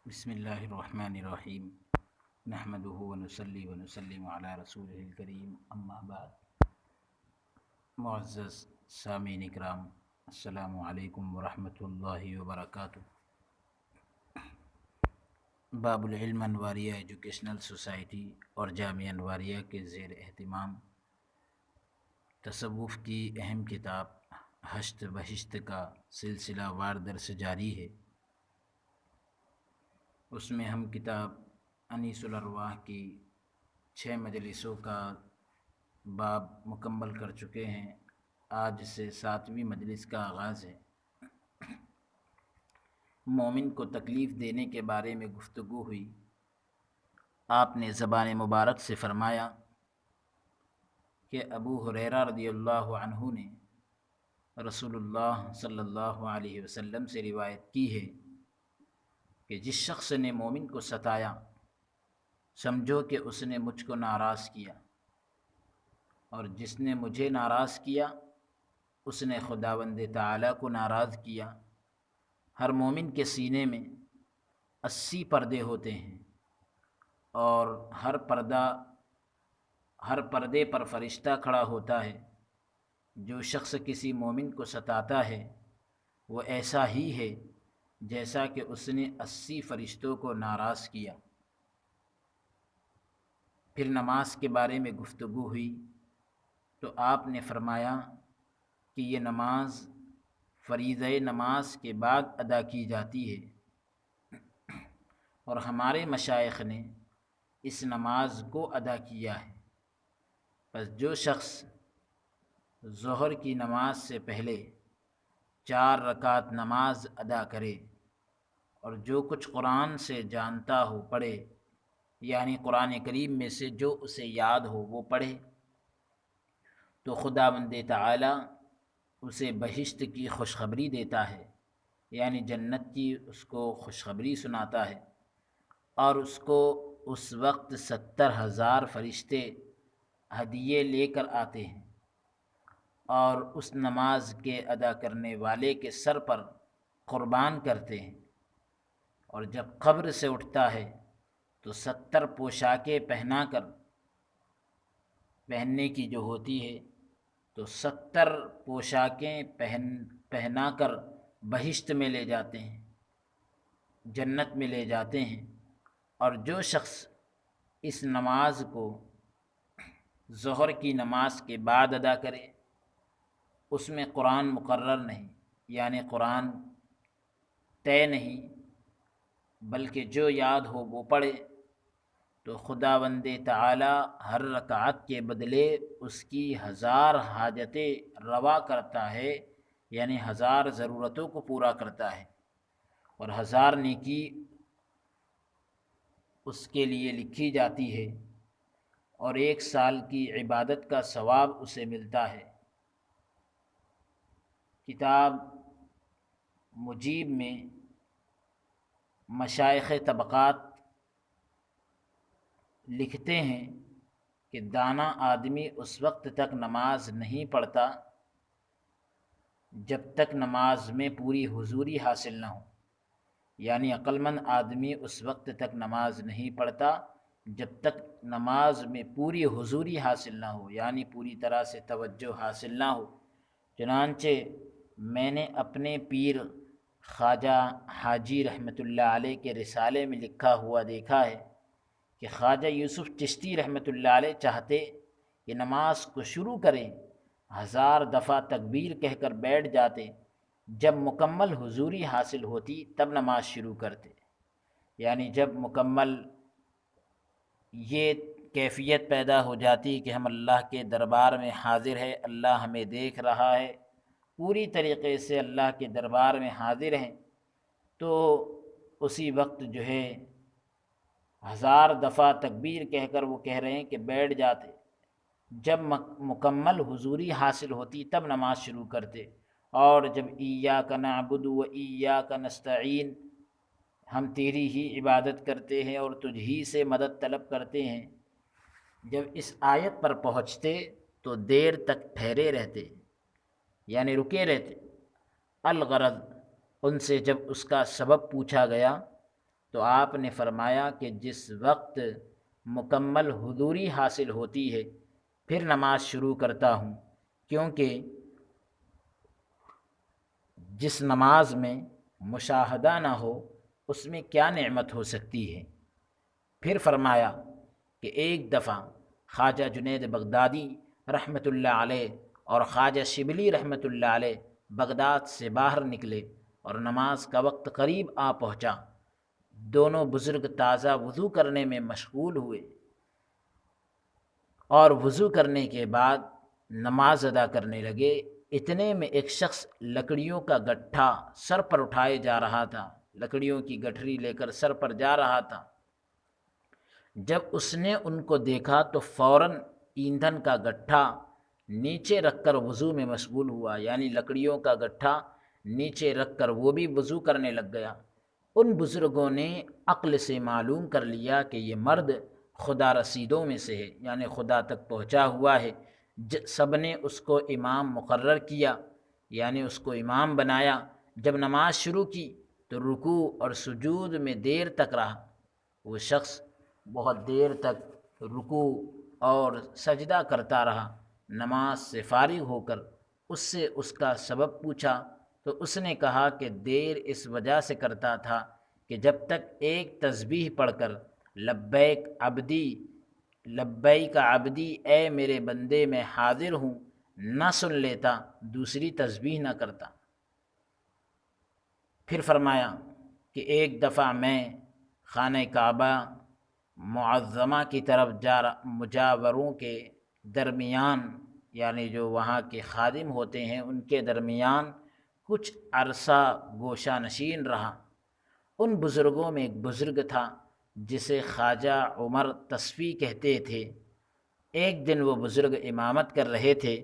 بسم اللہ الرحمن الرحیم نحمده ونصلی ونسلم علی رسولہ الکریم اما بعد۔ معزز سامعین اکرام، السلام علیکم ورحمۃ اللہ وبرکاتہ۔ باب العلم انواریہ ایجوکیشنل سوسائٹی اور جامعہ انواریہ کے زیر اہتمام تصوف کی اہم کتاب ہشت بہشت کا سلسلہ وار درس جاری ہے۔ اس میں ہم کتاب انیس الارواح کی 6 مجلسوں کا باب مکمل کر چکے ہیں۔ آج سے 7ویں مجلس کا آغاز ہے۔ مومن کو تکلیف دینے کے بارے میں گفتگو ہوئی۔ آپ نے زبان مبارک سے فرمایا کہ ابو ہریرہ رضی اللہ عنہ نے رسول اللہ صلی اللہ علیہ وسلم سے روایت کی ہے کہ جس شخص نے مومن کو ستایا سمجھو کہ اس نے مجھ کو ناراض کیا، اور جس نے مجھے ناراض کیا اس نے خداوند تعالیٰ کو ناراض کیا۔ ہر مومن کے سینے میں 80 پردے ہوتے ہیں، اور ہر پردے پر فرشتہ کھڑا ہوتا ہے۔ جو شخص کسی مومن کو ستاتا ہے وہ ایسا ہی ہے جیسا کہ اس نے 80 فرشتوں کو ناراض کیا۔ پھر نماز کے بارے میں گفتگو ہوئی تو آپ نے فرمایا کہ یہ نماز فریضہ نماز کے بعد ادا کی جاتی ہے، اور ہمارے مشائخ نے اس نماز کو ادا کیا ہے۔ پس جو شخص ظہر کی نماز سے پہلے 4 رکعت نماز ادا کرے اور جو کچھ قرآن سے جانتا ہو پڑھے، یعنی قرآن کریم میں سے جو اسے یاد ہو وہ پڑھے، تو خداوند تعالیٰ اسے بہشت کی خوشخبری دیتا ہے، یعنی جنت کی اس کو خوشخبری سناتا ہے، اور اس کو اس وقت 70,000 فرشتے ہدیے لے کر آتے ہیں اور اس نماز کے ادا کرنے والے کے سر پر قربان کرتے ہیں۔ اور جب قبر سے اٹھتا ہے تو 70 پوشاکیں پہننے کی جو ہوتی ہے، تو 70 پوشاکیں پہنا کر بہشت میں لے جاتے ہیں، جنت میں لے جاتے ہیں۔ اور جو شخص اس نماز کو ظہر کی نماز کے بعد ادا کرے، اس میں قرآن مقرر نہیں، یعنی قرآن طے نہیں، بلکہ جو یاد ہو وہ پڑھے، تو خداوند تعالیٰ ہر رکعت کے بدلے اس کی 1000 حاجتیں روا کرتا ہے، یعنی 1000 ضرورتوں کو پورا کرتا ہے، اور 1000 نیکی اس کے لیے لکھی جاتی ہے، اور 1 سال کی عبادت کا ثواب اسے ملتا ہے۔ کتاب مجیب میں مشائخ طبقات لکھتے ہیں کہ دانا آدمی اس وقت تک نماز نہیں پڑھتا جب تک نماز میں پوری حضوری حاصل نہ ہو، یعنی عقل مند آدمی اس وقت تک نماز نہیں پڑھتا جب تک نماز میں پوری حضوری حاصل نہ ہو، یعنی پوری طرح سے توجہ حاصل نہ ہو۔ چنانچہ میں نے اپنے پیر خواجہ حاجی رحمۃ اللہ علیہ کے رسالے میں لکھا ہوا دیکھا ہے کہ خواجہ یوسف چشتی رحمۃ اللہ علیہ چاہتے کہ نماز کو شروع کریں، 1000 دفعہ تکبیر کہہ کر بیٹھ جاتے، جب مکمل حضوری حاصل ہوتی تب نماز شروع کرتے، یعنی جب مکمل یہ کیفیت پیدا ہو جاتی کہ ہم اللہ کے دربار میں حاضر ہے، اللہ ہمیں دیکھ رہا ہے، پوری طریقے سے اللہ کے دربار میں حاضر ہیں، تو اسی وقت جو ہے 1000 دفعہ تکبیر کہہ کر وہ کہہ رہے ہیں کہ بیٹھ جاتے، جب مکمل حضوری حاصل ہوتی تب نماز شروع کرتے، اور جب ایاک نعبد و ایاک نستعین، ہم تیری ہی عبادت کرتے ہیں اور تجھ ہی سے مدد طلب کرتے ہیں، جب اس آیت پر پہنچتے تو دیر تک ٹھہرے رہتے، یعنی رکے رہتے۔ الغرض، ان سے جب اس کا سبب پوچھا گیا تو آپ نے فرمایا کہ جس وقت مکمل حضوری حاصل ہوتی ہے پھر نماز شروع کرتا ہوں، کیونکہ جس نماز میں مشاہدہ نہ ہو اس میں کیا نعمت ہو سکتی ہے۔ پھر فرمایا کہ ایک دفعہ خواجہ جنید بغدادی رحمۃ اللہ علیہ اور خواجہ شبلی رحمۃ اللہ علیہ بغداد سے باہر نکلے اور نماز کا وقت قریب آ پہنچا۔ دونوں بزرگ تازہ وضو کرنے میں مشغول ہوئے اور وضو کرنے کے بعد نماز ادا کرنے لگے۔ اتنے میں ایک شخص لکڑیوں کا گٹھا سر پر اٹھائے جا رہا تھا، لکڑیوں کی گٹھری لے کر سر پر جا رہا تھا۔ جب اس نے ان کو دیکھا تو فوراً ایندھن کا گٹھا نیچے رکھ کر وضو میں مشغول ہوا، یعنی لکڑیوں کا گٹھا نیچے رکھ کر وہ بھی وضو کرنے لگ گیا۔ ان بزرگوں نے عقل سے معلوم کر لیا کہ یہ مرد خدا رسیدوں میں سے ہے، یعنی خدا تک پہنچا ہوا ہے۔ سب نے اس کو امام مقرر کیا، یعنی اس کو امام بنایا۔ جب نماز شروع کی تو رکوع اور سجود میں دیر تک رہا۔ وہ شخص بہت دیر تک رکوع اور سجدہ کرتا رہا۔ نماز سے فارغ ہو کر اس سے اس کا سبب پوچھا تو اس نے کہا کہ دیر اس وجہ سے کرتا تھا کہ جب تک ایک تسبیح پڑھ کر لبیک عبدی لبیک عبدی اے میرے بندے میں حاضر ہوں نہ سن لیتا، دوسری تسبیح نہ کرتا۔ پھر فرمایا کہ ایک دفعہ میں خانہ کعبہ معظمہ کی طرف مجاوروں کے درمیان، یعنی جو وہاں کے خادم ہوتے ہیں ان کے درمیان کچھ عرصہ گوشہ نشین رہا۔ ان بزرگوں میں ایک بزرگ تھا جسے خواجہ عمر تصفی کہتے تھے۔ ایک دن وہ بزرگ امامت کر رہے تھے،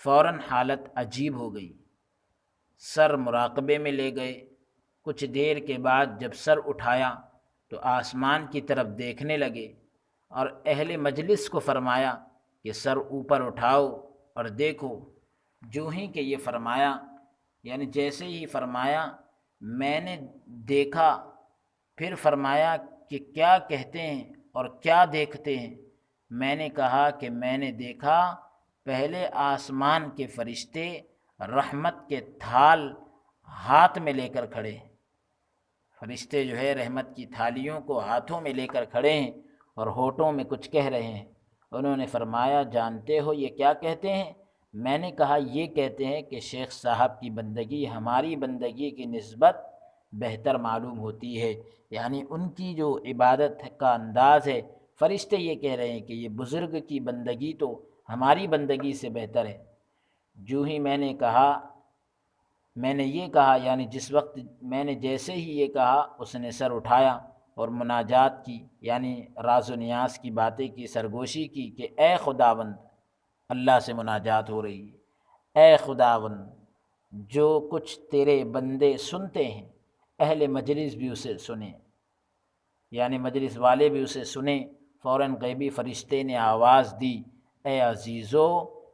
فوراً حالت عجیب ہو گئی، سر مراقبے میں لے گئے۔ کچھ دیر کے بعد جب سر اٹھایا تو آسمان کی طرف دیکھنے لگے اور اہل مجلس کو فرمایا کہ سر اوپر اٹھاؤ اور دیکھو۔ جو ہی کہ یہ فرمایا، یعنی جیسے ہی فرمایا میں نے دیکھا، پھر فرمایا کہ کیا کہتے ہیں اور کیا دیکھتے ہیں؟ میں نے کہا کہ میں نے دیکھا پہلے آسمان کے فرشتے رحمت کے تھال ہاتھ میں لے کر کھڑے ہیں۔ فرشتے جو ہے رحمت کی تھالیوں کو ہاتھوں میں لے کر کھڑے ہیں اور ہونٹوں میں کچھ کہہ رہے ہیں۔ انہوں نے فرمایا جانتے ہو یہ کیا کہتے ہیں؟ میں نے کہا یہ کہتے ہیں کہ شیخ صاحب کی بندگی ہماری بندگی کی نسبت بہتر معلوم ہوتی ہے، یعنی ان کی جو عبادت کا انداز ہے، فرشتے یہ کہہ رہے ہیں کہ یہ بزرگ کی بندگی تو ہماری بندگی سے بہتر ہے۔ جو ہی میں نے یہ کہا، یعنی جس وقت میں نے جیسے ہی یہ کہا اس نے سر اٹھایا اور مناجات کی، یعنی راز و نیاز کی باتیں کی، سرگوشی کی کہ اے خداوند، اللہ سے مناجات ہو رہی ہے، اے خداوند جو کچھ تیرے بندے سنتے ہیں اہل مجلس بھی اسے سنیں، یعنی مجلس والے بھی اسے سنیں۔ فوراً غیبی فرشتے نے آواز دی، اے عزیزو،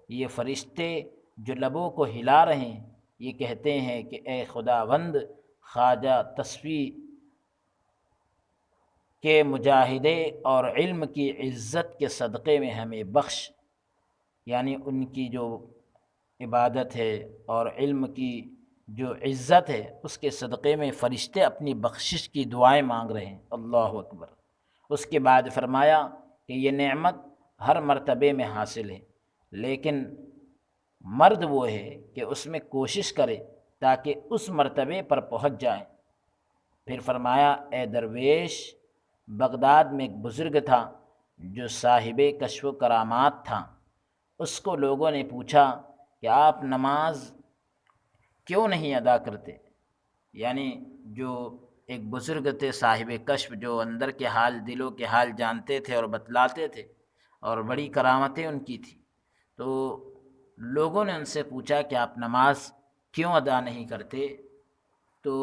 یہ فرشتے جو لبوں کو ہلا رہے ہیں یہ کہتے ہیں کہ اے خداوند، خواجہ تصفی کے مجاہدے اور علم کی عزت کے صدقے میں ہمیں بخش، یعنی ان کی جو عبادت ہے اور علم کی جو عزت ہے اس کے صدقے میں فرشتے اپنی بخشش کی دعائیں مانگ رہے ہیں۔ اللہ اکبر۔ اس کے بعد فرمایا کہ یہ نعمت ہر مرتبے میں حاصل ہے، لیکن مرد وہ ہے کہ اس میں کوشش کرے تاکہ اس مرتبے پر پہنچ جائے۔ پھر فرمایا اے درویش، بغداد میں ایک بزرگ تھا جو صاحب کشف و کرامات تھا۔ اس کو لوگوں نے پوچھا کہ آپ نماز کیوں نہیں ادا کرتے؟ یعنی جو ایک بزرگ تھے صاحب کشف، جو اندر کے حال دلوں کے حال جانتے تھے اور بتلاتے تھے، اور بڑی کرامتیں ان کی تھی۔ تو لوگوں نے ان سے پوچھا کہ آپ نماز کیوں ادا نہیں کرتے؟ تو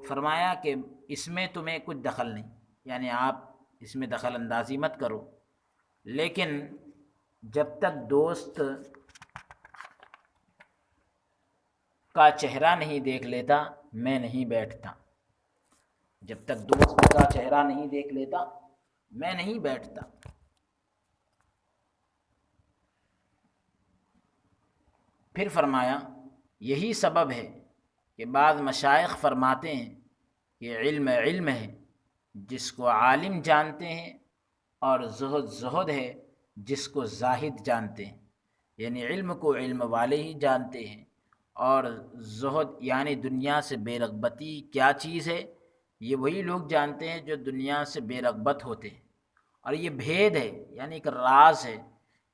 فرمایا کہ اس میں تمہیں کچھ دخل نہیں، یعنی آپ اس میں دخل اندازی مت کرو، لیکن جب تک دوست کا چہرہ نہیں دیکھ لیتا میں نہیں بیٹھتا۔ جب تک دوست کا چہرہ نہیں دیکھ لیتا میں نہیں بیٹھتا۔ پھر فرمایا یہی سبب ہے کہ بعض مشائخ فرماتے ہیں کہ علم علم ہے جس کو عالم جانتے ہیں، اور زہد زہد ہے جس کو زاہد جانتے ہیں۔ یعنی علم کو علم والے ہی جانتے ہیں، اور زہد یعنی دنیا سے بے رغبتی کیا چیز ہے یہ وہی لوگ جانتے ہیں جو دنیا سے بے رغبت ہوتے ہیں۔ اور یہ بھید ہے، یعنی ایک راز ہے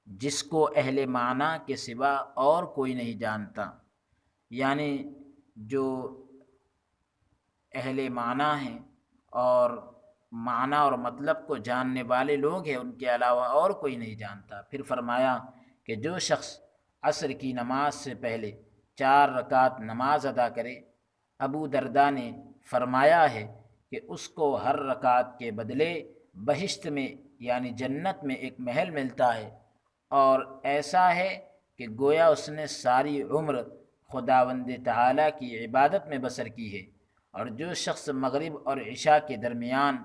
جس کو اہل معنی کے سوا اور کوئی نہیں جانتا۔ یعنی جو اہل معنی ہیں اور معنی اور مطلب کو جاننے والے لوگ ہیں، ان کے علاوہ اور کوئی نہیں جانتا۔ پھر فرمایا کہ جو شخص عصر کی نماز سے پہلے 4 رکعت نماز ادا کرے، ابو درداء نے فرمایا ہے کہ اس کو ہر رکعت کے بدلے بہشت میں یعنی جنت میں ایک محل ملتا ہے، اور ایسا ہے کہ گویا اس نے ساری عمر خداوند تعالیٰ کی عبادت میں بسر کی ہے۔ اور جو شخص مغرب اور عشاء کے درمیان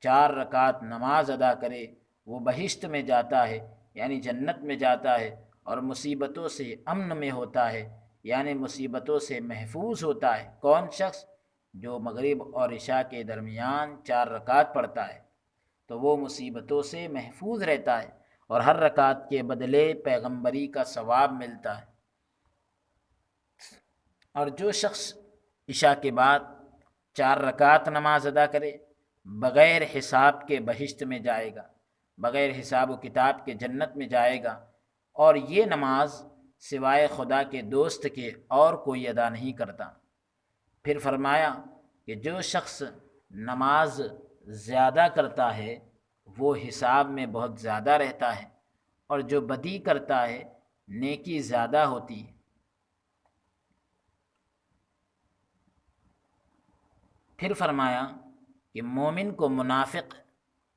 4 رکعت نماز ادا کرے وہ بہشت میں جاتا ہے یعنی جنت میں جاتا ہے، اور مصیبتوں سے امن میں ہوتا ہے یعنی مصیبتوں سے محفوظ ہوتا ہے۔ کون شخص؟ جو مغرب اور عشاء کے درمیان 4 رکعت پڑھتا ہے تو وہ مصیبتوں سے محفوظ رہتا ہے، اور ہر رکعت کے بدلے پیغمبری کا ثواب ملتا ہے۔ اور جو شخص عشاء کے بعد 4 رکعت نماز ادا کرے بغیر حساب کے بہشت میں جائے گا، بغیر حساب و کتاب کے جنت میں جائے گا، اور یہ نماز سوائے خدا کے دوست کے اور کوئی ادا نہیں کرتا۔ پھر فرمایا کہ جو شخص نماز زیادہ کرتا ہے وہ حساب میں بہت زیادہ رہتا ہے، اور جو بدی کرتا ہے نیکی زیادہ ہوتی ہے۔ پھر فرمایا کہ مومن کو منافق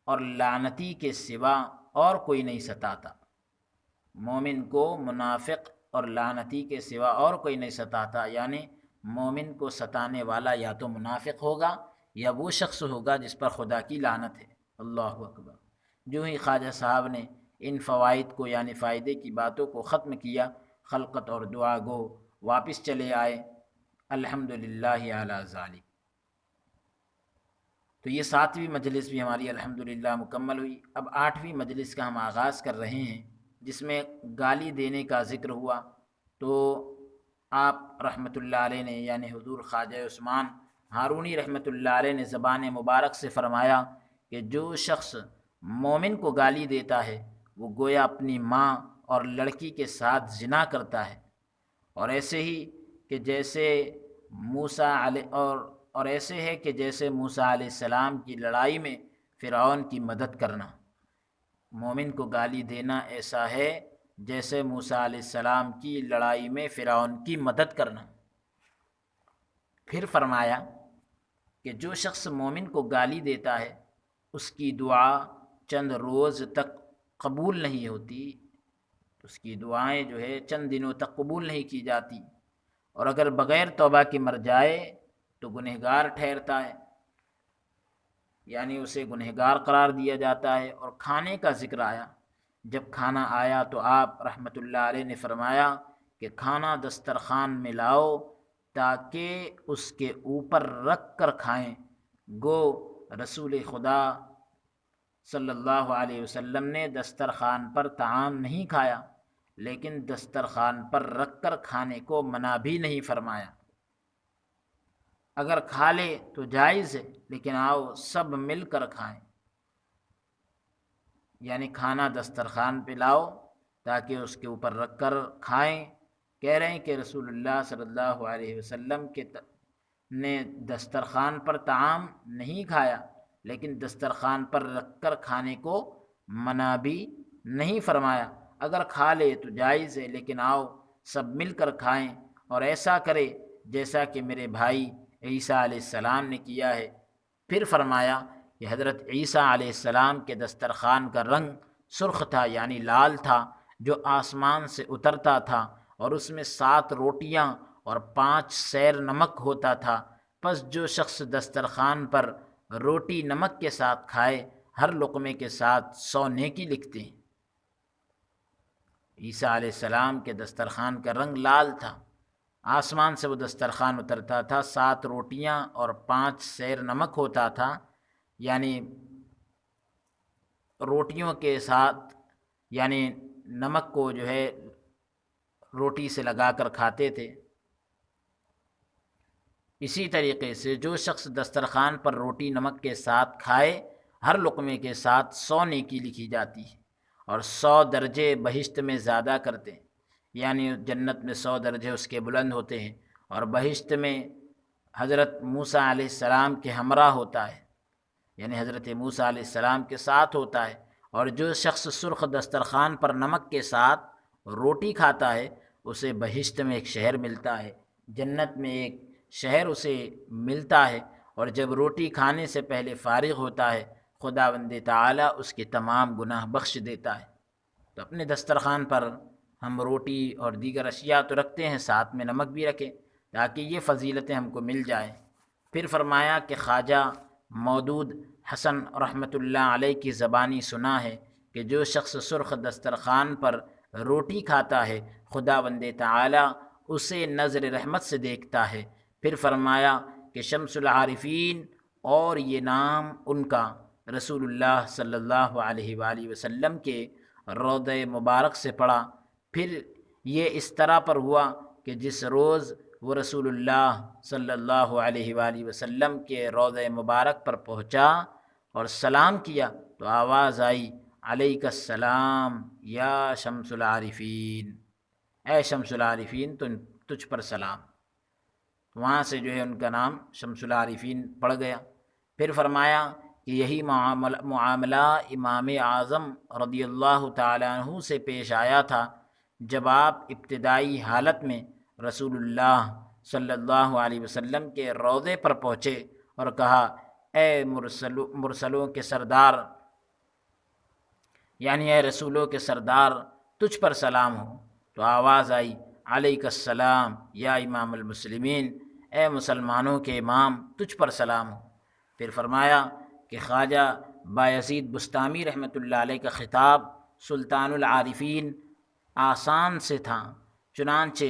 اور لعنتی کے سوا اور کوئی نہیں ستاتا۔ مومن کو منافق اور لعنتی کے سوا اور کوئی نہیں ستاتا، یعنی مومن کو ستانے والا یا تو منافق ہوگا یا وہ شخص ہوگا جس پر خدا کی لعنت ہے۔ اللہ اکبر۔ جو ہی خواجہ صاحب نے ان فوائد کو یعنی فائدے کی باتوں کو ختم کیا، خلقت اور دعا گو واپس چلے آئے۔ الحمدللہ علی ذالک۔ تو یہ 7ویں مجلس بھی ہماری الحمدللہ مکمل ہوئی۔ اب 8ویں مجلس کا ہم آغاز کر رہے ہیں، جس میں گالی دینے کا ذکر ہوا۔ تو آپ رحمۃ اللہ علیہ نے یعنی حضور خواجہ عثمان ہارونی رحمۃ اللہ علیہ نے زبان مبارک سے فرمایا کہ جو شخص مومن کو گالی دیتا ہے وہ گویا اپنی ماں اور لڑکی کے ساتھ زنا کرتا ہے، اور ایسے ہی کہ جیسے موسیٰ علیہ اور ایسے ہے کہ جیسے موسیٰ علیہ السلام کی لڑائی میں فرعون کی مدد کرنا۔ مومن کو گالی دینا ایسا ہے جیسے موسیٰ علیہ السلام کی لڑائی میں فرعون کی مدد کرنا۔ پھر فرمایا کہ جو شخص مومن کو گالی دیتا ہے اس کی دعا چند روز تک قبول نہیں ہوتی، اس کی دعائیں جو ہے چند دنوں تک قبول نہیں کی جاتی، اور اگر بغیر توبہ کے مر جائے تو گنہگار ٹھہرتا ہے، یعنی اسے گنہگار قرار دیا جاتا ہے۔ اور کھانے کا ذکر آیا، جب کھانا آیا تو آپ رحمۃ اللہ علیہ نے فرمایا کہ کھانا دسترخوان میں لاؤ تاکہ اس کے اوپر رکھ کر کھائیں۔ گو رسول خدا صلی اللہ علیہ وسلم نے دسترخوان پر طعام نہیں کھایا، لیکن دسترخوان پر رکھ کر کھانے کو منع بھی نہیں فرمایا۔ اگر کھا لے تو جائز ہے، لیکن آؤ سب مل کر کھائیں، یعنی کھانا دسترخوان پہ لاؤ تاکہ اس کے اوپر رکھ کر کھائیں۔ کہہ رہے ہیں کہ رسول اللہ صلی اللہ علیہ وسلم نے دسترخوان پر طعام نہیں کھایا، لیکن دسترخوان پر رکھ کر کھانے کو منع بھی نہیں فرمایا۔ اگر کھا لے تو جائز ہے، لیکن آؤ سب مل کر کھائیں، اور ایسا کرے جیسا کہ میرے بھائی عیسیٰ علیہ السلام نے کیا ہے۔ پھر فرمایا کہ حضرت عیسیٰ علیہ السلام کے دسترخوان کا رنگ سرخ تھا یعنی لال تھا، جو آسمان سے اترتا تھا، اور اس میں 7 روٹیاں اور 5 سیر نمک ہوتا تھا۔ پس جو شخص دسترخوان پر روٹی نمک کے ساتھ کھائے ہر لقمے کے ساتھ 100 نیکی لکھتے ہیں۔ عیسیٰ علیہ السلام کے دسترخوان کا رنگ لال تھا، آسمان سے وہ دسترخوان اترتا تھا، 7 روٹیاں اور 5 سیر نمک ہوتا تھا، یعنی روٹیوں کے ساتھ یعنی نمک کو جو ہے روٹی سے لگا کر کھاتے تھے۔ اسی طریقے سے جو شخص دسترخوان پر روٹی نمک کے ساتھ کھائے ہر لقمے کے ساتھ 100 نیکی لکھی جاتی ہے، اور 100 درجے بہشت میں زیادہ کرتے ہیں، یعنی جنت میں 100 درجے اس کے بلند ہوتے ہیں، اور بہشت میں حضرت موسیٰ علیہ السلام کے ہمراہ ہوتا ہے، یعنی حضرت موسیٰ علیہ السلام کے ساتھ ہوتا ہے۔ اور جو شخص سرخ دسترخوان پر نمک کے ساتھ روٹی کھاتا ہے اسے بہشت میں ایک شہر ملتا ہے، جنت میں ایک شہر اسے ملتا ہے، اور جب روٹی کھانے سے پہلے فارغ ہوتا ہے خداوند تعالیٰ اس کے تمام گناہ بخش دیتا ہے۔ تو اپنے دسترخوان پر ہم روٹی اور دیگر اشیاء تو رکھتے ہیں، ساتھ میں نمک بھی رکھیں تاکہ یہ فضیلتیں ہم کو مل جائیں۔ پھر فرمایا کہ خواجہ مودود حسن رحمۃ اللہ علیہ کی زبانی سنا ہے کہ جو شخص سرخ دسترخوان پر روٹی کھاتا ہے خداوند تعالیٰ اسے نظر رحمت سے دیکھتا ہے۔ پھر فرمایا کہ شمس العارفین، اور یہ نام ان کا رسول اللہ صلی اللہ علیہ وآلہ وسلم کے روضہ مبارک سے پڑا۔ پھر یہ اس طرح پر ہوا کہ جس روز وہ رسول اللہ صلی اللہ علیہ وآلہ وسلم کے روضہ مبارک پر پہنچا اور سلام کیا تو آواز آئی علیک السلام یا شمس العارفین، اے شمس العارفین تجھ پر سلام۔ وہاں سے جو ہے ان کا نام شمس العارفین پڑ گیا۔ پھر فرمایا کہ یہی معاملہ امام اعظم رضی اللہ تعالیٰ عنہ سے پیش آیا تھا جب آپ ابتدائی حالت میں رسول اللہ صلی اللہ علیہ وسلم کے روضے پر پہنچے اور کہا اے مرسلوں کے سردار، یعنی اے رسولوں کے سردار تجھ پر سلام ہو، تو آواز آئی علیک السلام یا امام المسلمین، اے مسلمانوں کے امام تجھ پر سلام ہو۔ پھر فرمایا کہ خواجہ بایزید بستامی رحمۃ اللہ علیہ کا خطاب سلطان العارفین آسان سے تھا، چنانچہ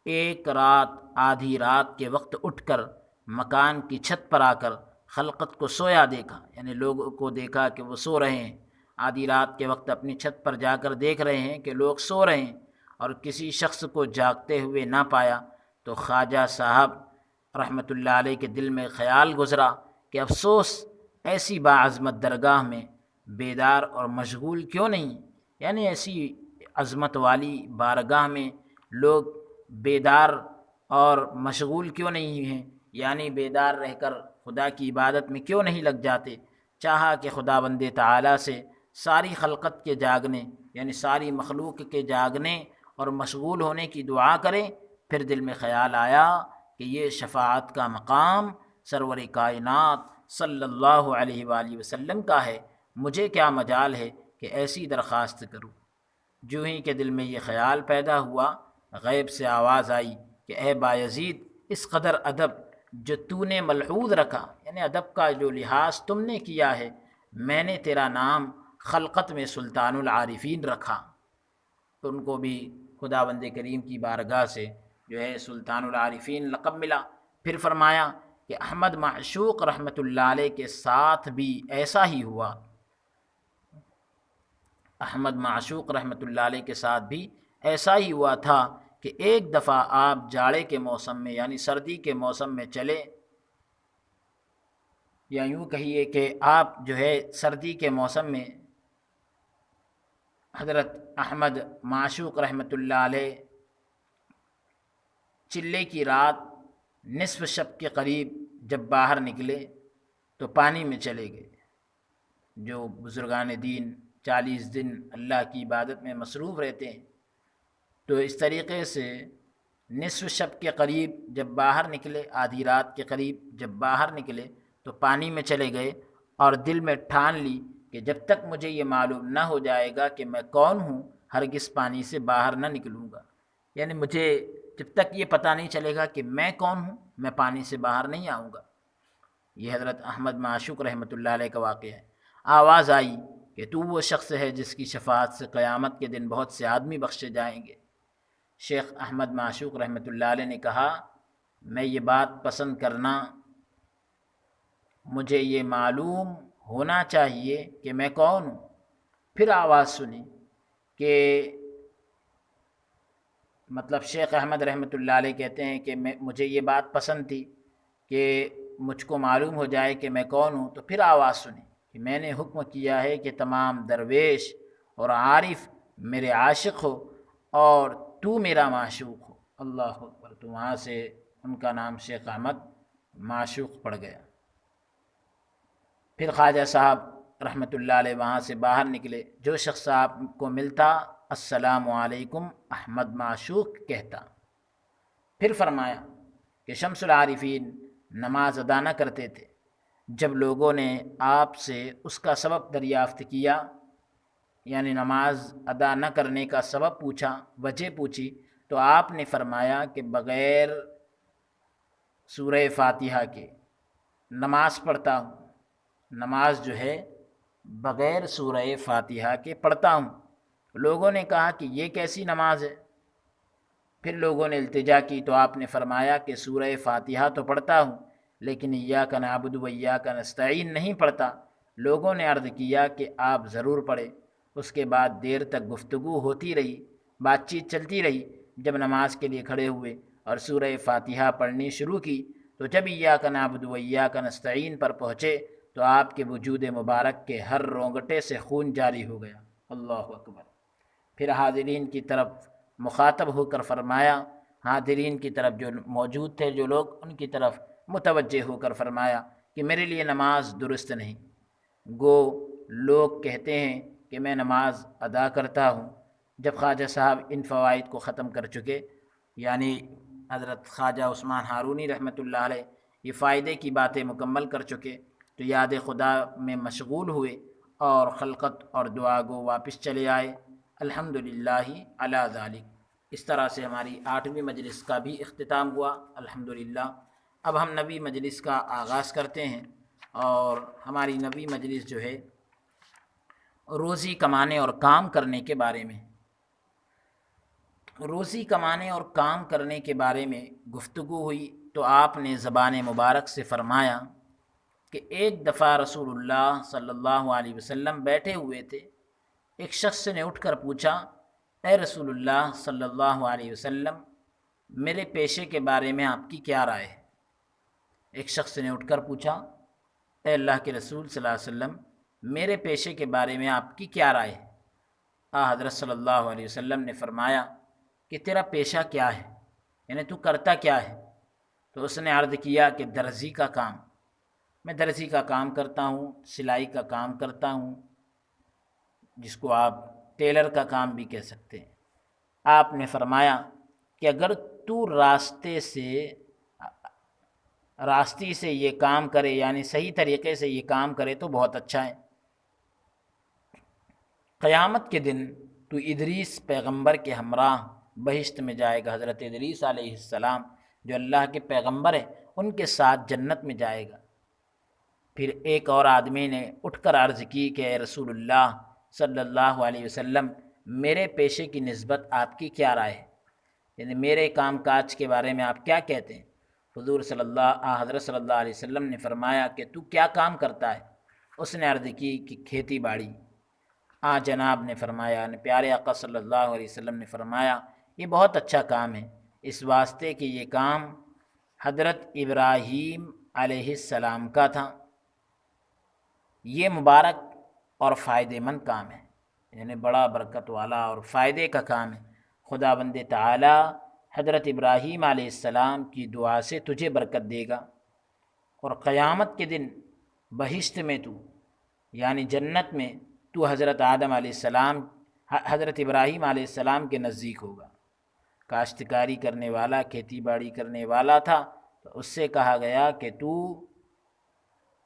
ایک رات آدھی رات کے وقت اٹھ کر مکان کی چھت پر آ کر خلقت کو سویا دیکھا، یعنی لوگوں کو دیکھا کہ وہ سو رہے ہیں، آدھی رات کے وقت اپنی چھت پر جا کر دیکھ رہے ہیں کہ لوگ سو رہے ہیں، اور کسی شخص کو جاگتے ہوئے نہ پایا تو خواجہ صاحب رحمۃ اللہ علیہ کے دل میں خیال گزرا کہ افسوس ایسی باعظمت درگاہ میں بیدار اور مشغول کیوں نہیں، یعنی ایسی عظمت والی بارگاہ میں لوگ بیدار اور مشغول کیوں نہیں ہیں، یعنی بیدار رہ کر خدا کی عبادت میں کیوں نہیں لگ جاتے۔ چاہا کہ خداوند تعالیٰ سے ساری خلقت کے جاگنے، یعنی ساری مخلوق کے جاگنے اور مشغول ہونے کی دعا کریں۔ پھر دل میں خیال آیا کہ یہ شفاعت کا مقام سرور کائنات صلی اللہ علیہ وآلہ وسلم کا ہے، مجھے کیا مجال ہے کہ ایسی درخواست کروں۔ جو ہی کہ دل میں یہ خیال پیدا ہوا، غیب سے آواز آئی کہ اے بایزید، اس قدر ادب جو تو نے ملحوظ رکھا، یعنی ادب کا جو لحاظ تم نے کیا ہے، میں نے تیرا نام خلقت میں سلطان العارفین رکھا۔ تو ان کو بھی خداوند کریم کی بارگاہ سے جو ہے سلطان العارفین لقب ملا۔ پھر فرمایا کہ احمد معشوق رحمۃ اللہ علیہ کے ساتھ بھی ایسا ہی ہوا، احمد معشوق رحمۃ اللہ علیہ کے ساتھ بھی ایسا ہی ہوا تھا کہ ایک دفعہ آپ جاڑے کے موسم میں یعنی سردی کے موسم میں چلے، یا یوں کہیے کہ آپ جو ہے سردی کے موسم میں حضرت احمد معشوق رحمۃ اللہ علیہ چلے کی رات نصف شب کے قریب جب باہر نکلے تو پانی میں چلے گئے۔ جو بزرگان دین 40 دن اللہ کی عبادت میں مصروف رہتے ہیں، تو اس طریقے سے نصف شب کے قریب جب باہر نکلے، آدھی رات کے قریب جب باہر نکلے تو پانی میں چلے گئے، اور دل میں ٹھان لی کہ جب تک مجھے یہ معلوم نہ ہو جائے گا کہ میں کون ہوں، ہرگز پانی سے باہر نہ نکلوں گا، یعنی مجھے جب تک یہ پتہ نہیں چلے گا کہ میں کون ہوں، میں پانی سے باہر نہیں آؤں گا۔ یہ حضرت احمد معشوق رحمۃ اللہ علیہ کا واقعہ ہے۔ آواز آئی کہ تو وہ شخص ہے جس کی شفاعت سے قیامت کے دن بہت سے آدمی بخشے جائیں گے۔ شیخ احمد معشوق رحمۃ اللہ علیہ نے کہا، میں یہ بات پسند کرنا، مجھے یہ معلوم ہونا چاہیے کہ میں کون ہوں۔ پھر آواز سنی کہ مطلب شیخ احمد رحمۃ اللہ علیہ کہتے ہیں کہ مجھے یہ بات پسند تھی کہ مجھ کو معلوم ہو جائے کہ میں کون ہوں۔ تو پھر آواز سنی کہ میں نے حکم کیا ہے کہ تمام درویش اور عارف میرے عاشق ہو اور تو میرا معشوق ہو۔ اللہ اکبر۔ تو وہاں سے ان کا نام شیخ احمد معشوق پڑ گیا۔ پھر خواجہ صاحب رحمۃ اللہ علیہ وہاں سے باہر نکلے، جو شخص آپ کو ملتا السلام علیکم احمد معشوق کہتا۔ پھر فرمایا کہ شمس العارفین نماز ادا نہ کرتے تھے۔ جب لوگوں نے آپ سے اس کا سبب دریافت کیا، یعنی نماز ادا نہ کرنے کا سبب پوچھا، وجہ پوچھی، تو آپ نے فرمایا کہ بغیر سورہ فاتحہ کے نماز پڑھتا ہوں، نماز جو ہے بغیر سورہ فاتحہ کے پڑھتا ہوں۔ لوگوں نے کہا کہ یہ کیسی نماز ہے؟ پھر لوگوں نے التجا کی تو آپ نے فرمایا کہ سورہ فاتحہ تو پڑھتا ہوں لیکن ایاک نعبد و ایاک نستعین نہیں پڑھتا۔ لوگوں نے عرض کیا کہ آپ ضرور پڑھیں۔ اس کے بعد دیر تک گفتگو ہوتی رہی، بات چیت چلتی رہی۔ جب نماز کے لیے کھڑے ہوئے اور سورہ فاتحہ پڑھنی شروع کی تو جب ایاک نعبد و ایاک نستعین پر پہنچے تو آپ کے وجود مبارک کے ہر رونگٹے سے خون جاری ہو گیا۔ اللہ اکبر۔ پھر حاضرین کی طرف مخاطب ہو کر فرمایا، حاضرین کی طرف جو موجود تھے جو لوگ، ان کی طرف متوجہ ہو کر فرمایا کہ میرے لیے نماز درست نہیں۔ گو لوگ کہتے ہیں کہ میں نماز ادا کرتا ہوں۔ جب خواجہ صاحب ان فوائد کو ختم کر چکے، یعنی حضرت خواجہ عثمان ہارونی رحمۃ اللہ علیہ یہ فائدے کی باتیں مکمل کر چکے، تو یاد خدا میں مشغول ہوئے اور خلقت اور دعا گو واپس چلے آئے۔ الحمدللہ علی ذالک۔ اس طرح سے ہماری 8ویں مجلس کا بھی اختتام ہوا الحمدللہ۔ اب ہم نویں مجلس کا آغاز کرتے ہیں، اور ہماری نویں مجلس جو ہے روزی کمانے اور کام کرنے کے بارے میں، روزی کمانے اور کام کرنے کے بارے میں گفتگو ہوئی۔ تو آپ نے زبان مبارک سے فرمایا کہ ایک دفعہ رسول اللہ صلی اللہ علیہ وسلم بیٹھے ہوئے تھے، ایک شخص نے اٹھ کر پوچھا، اے رسول اللہ صلی اللہ علیہ وسلم، میرے پیشے کے بارے میں آپ کی کیا رائے ہے؟ ایک شخص نے اٹھ کر پوچھا، اے اللہ کے رسول صلی اللہ علیہ وسلم، میرے پیشے کے بارے میں آپ کی کیا رائے ہے؟ حضرت صلی اللہ علیہ وسلم نے فرمایا کہ تیرا پیشہ کیا ہے، یعنی تو کرتا کیا ہے؟ تو اس نے عرض کیا کہ درزی کا کام، میں درزی کا کام کرتا ہوں، سلائی کا کام کرتا ہوں، جس کو آپ ٹیلر کا کام بھی کہہ سکتے ہیں۔ آپ نے فرمایا کہ اگر تو راستی سے یہ کام کرے، یعنی صحیح طریقے سے یہ کام کرے تو بہت اچھا ہے۔ قیامت کے دن تو ادریس پیغمبر کے ہمراہ بہشت میں جائے گا۔ حضرت ادریس علیہ السلام جو اللہ کے پیغمبر ہیں، ان کے ساتھ جنت میں جائے گا۔ پھر ایک اور آدمی نے اٹھ کر عرض کی کہ اے رسول اللہ صلی اللہ علیہ وسلم، میرے پیشے کی نسبت آپ کی کیا رائے ہے، یعنی میرے کام کاج کے بارے میں آپ کیا کہتے ہیں؟ حضرت صلی اللہ علیہ وسلم نے فرمایا کہ تو کیا کام کرتا ہے؟ اس نے عرض کی کہ کھیتی باڑی۔ جناب نے فرمایا، پیارے آقا صلی اللہ علیہ وسلم نے فرمایا، یہ بہت اچھا کام ہے، اس واسطے کہ یہ کام حضرت ابراہیم علیہ السلام کا تھا۔ یہ مبارک اور فائدہ مند کام ہے، یعنی بڑا برکت والا اور فائدے کا کام ہے۔ خدا بند تعالی حضرت ابراہیم علیہ السلام کی دعا سے تجھے برکت دے گا، اور قیامت کے دن بہشت میں تو، یعنی جنت میں تو حضرت آدم علیہ السلام، حضرت ابراہیم علیہ السلام کے نزدیک ہوگا۔ کاشتکاری کرنے والا، کھیتی باڑی کرنے والا تھا، تو اس سے کہا گیا کہ تو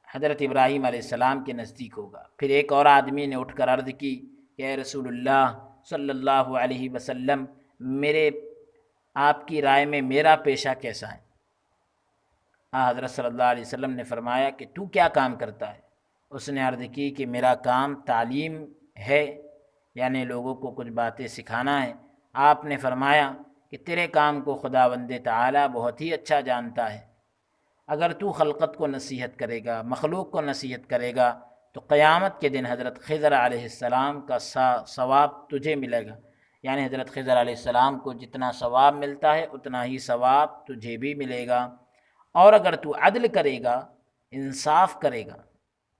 حضرت ابراہیم علیہ السلام کے نزدیک ہوگا۔ پھر ایک اور آدمی نے اٹھ کر عرض کی کہ اے رسول اللہ صلی اللہ علیہ وسلم، میرے آپ کی رائے میں میرا پیشہ کیسا ہے؟ حضرت صلی اللہ علیہ وسلم نے فرمایا کہ تو کیا کام کرتا ہے؟ اس نے عرض کی کہ میرا کام تعلیم ہے، یعنی لوگوں کو کچھ باتیں سکھانا ہے۔ آپ نے فرمایا کہ تیرے کام کو خداوند تعالی بہت ہی اچھا جانتا ہے۔ اگر تو خلقت کو نصیحت کرے گا، مخلوق کو نصیحت کرے گا، تو قیامت کے دن حضرت خضر علیہ السلام کا ثواب تجھے ملے گا، یعنی حضرت خضر علیہ السلام کو جتنا ثواب ملتا ہے اتنا ہی ثواب تجھے بھی ملے گا۔ اور اگر تو عدل کرے گا، انصاف کرے گا،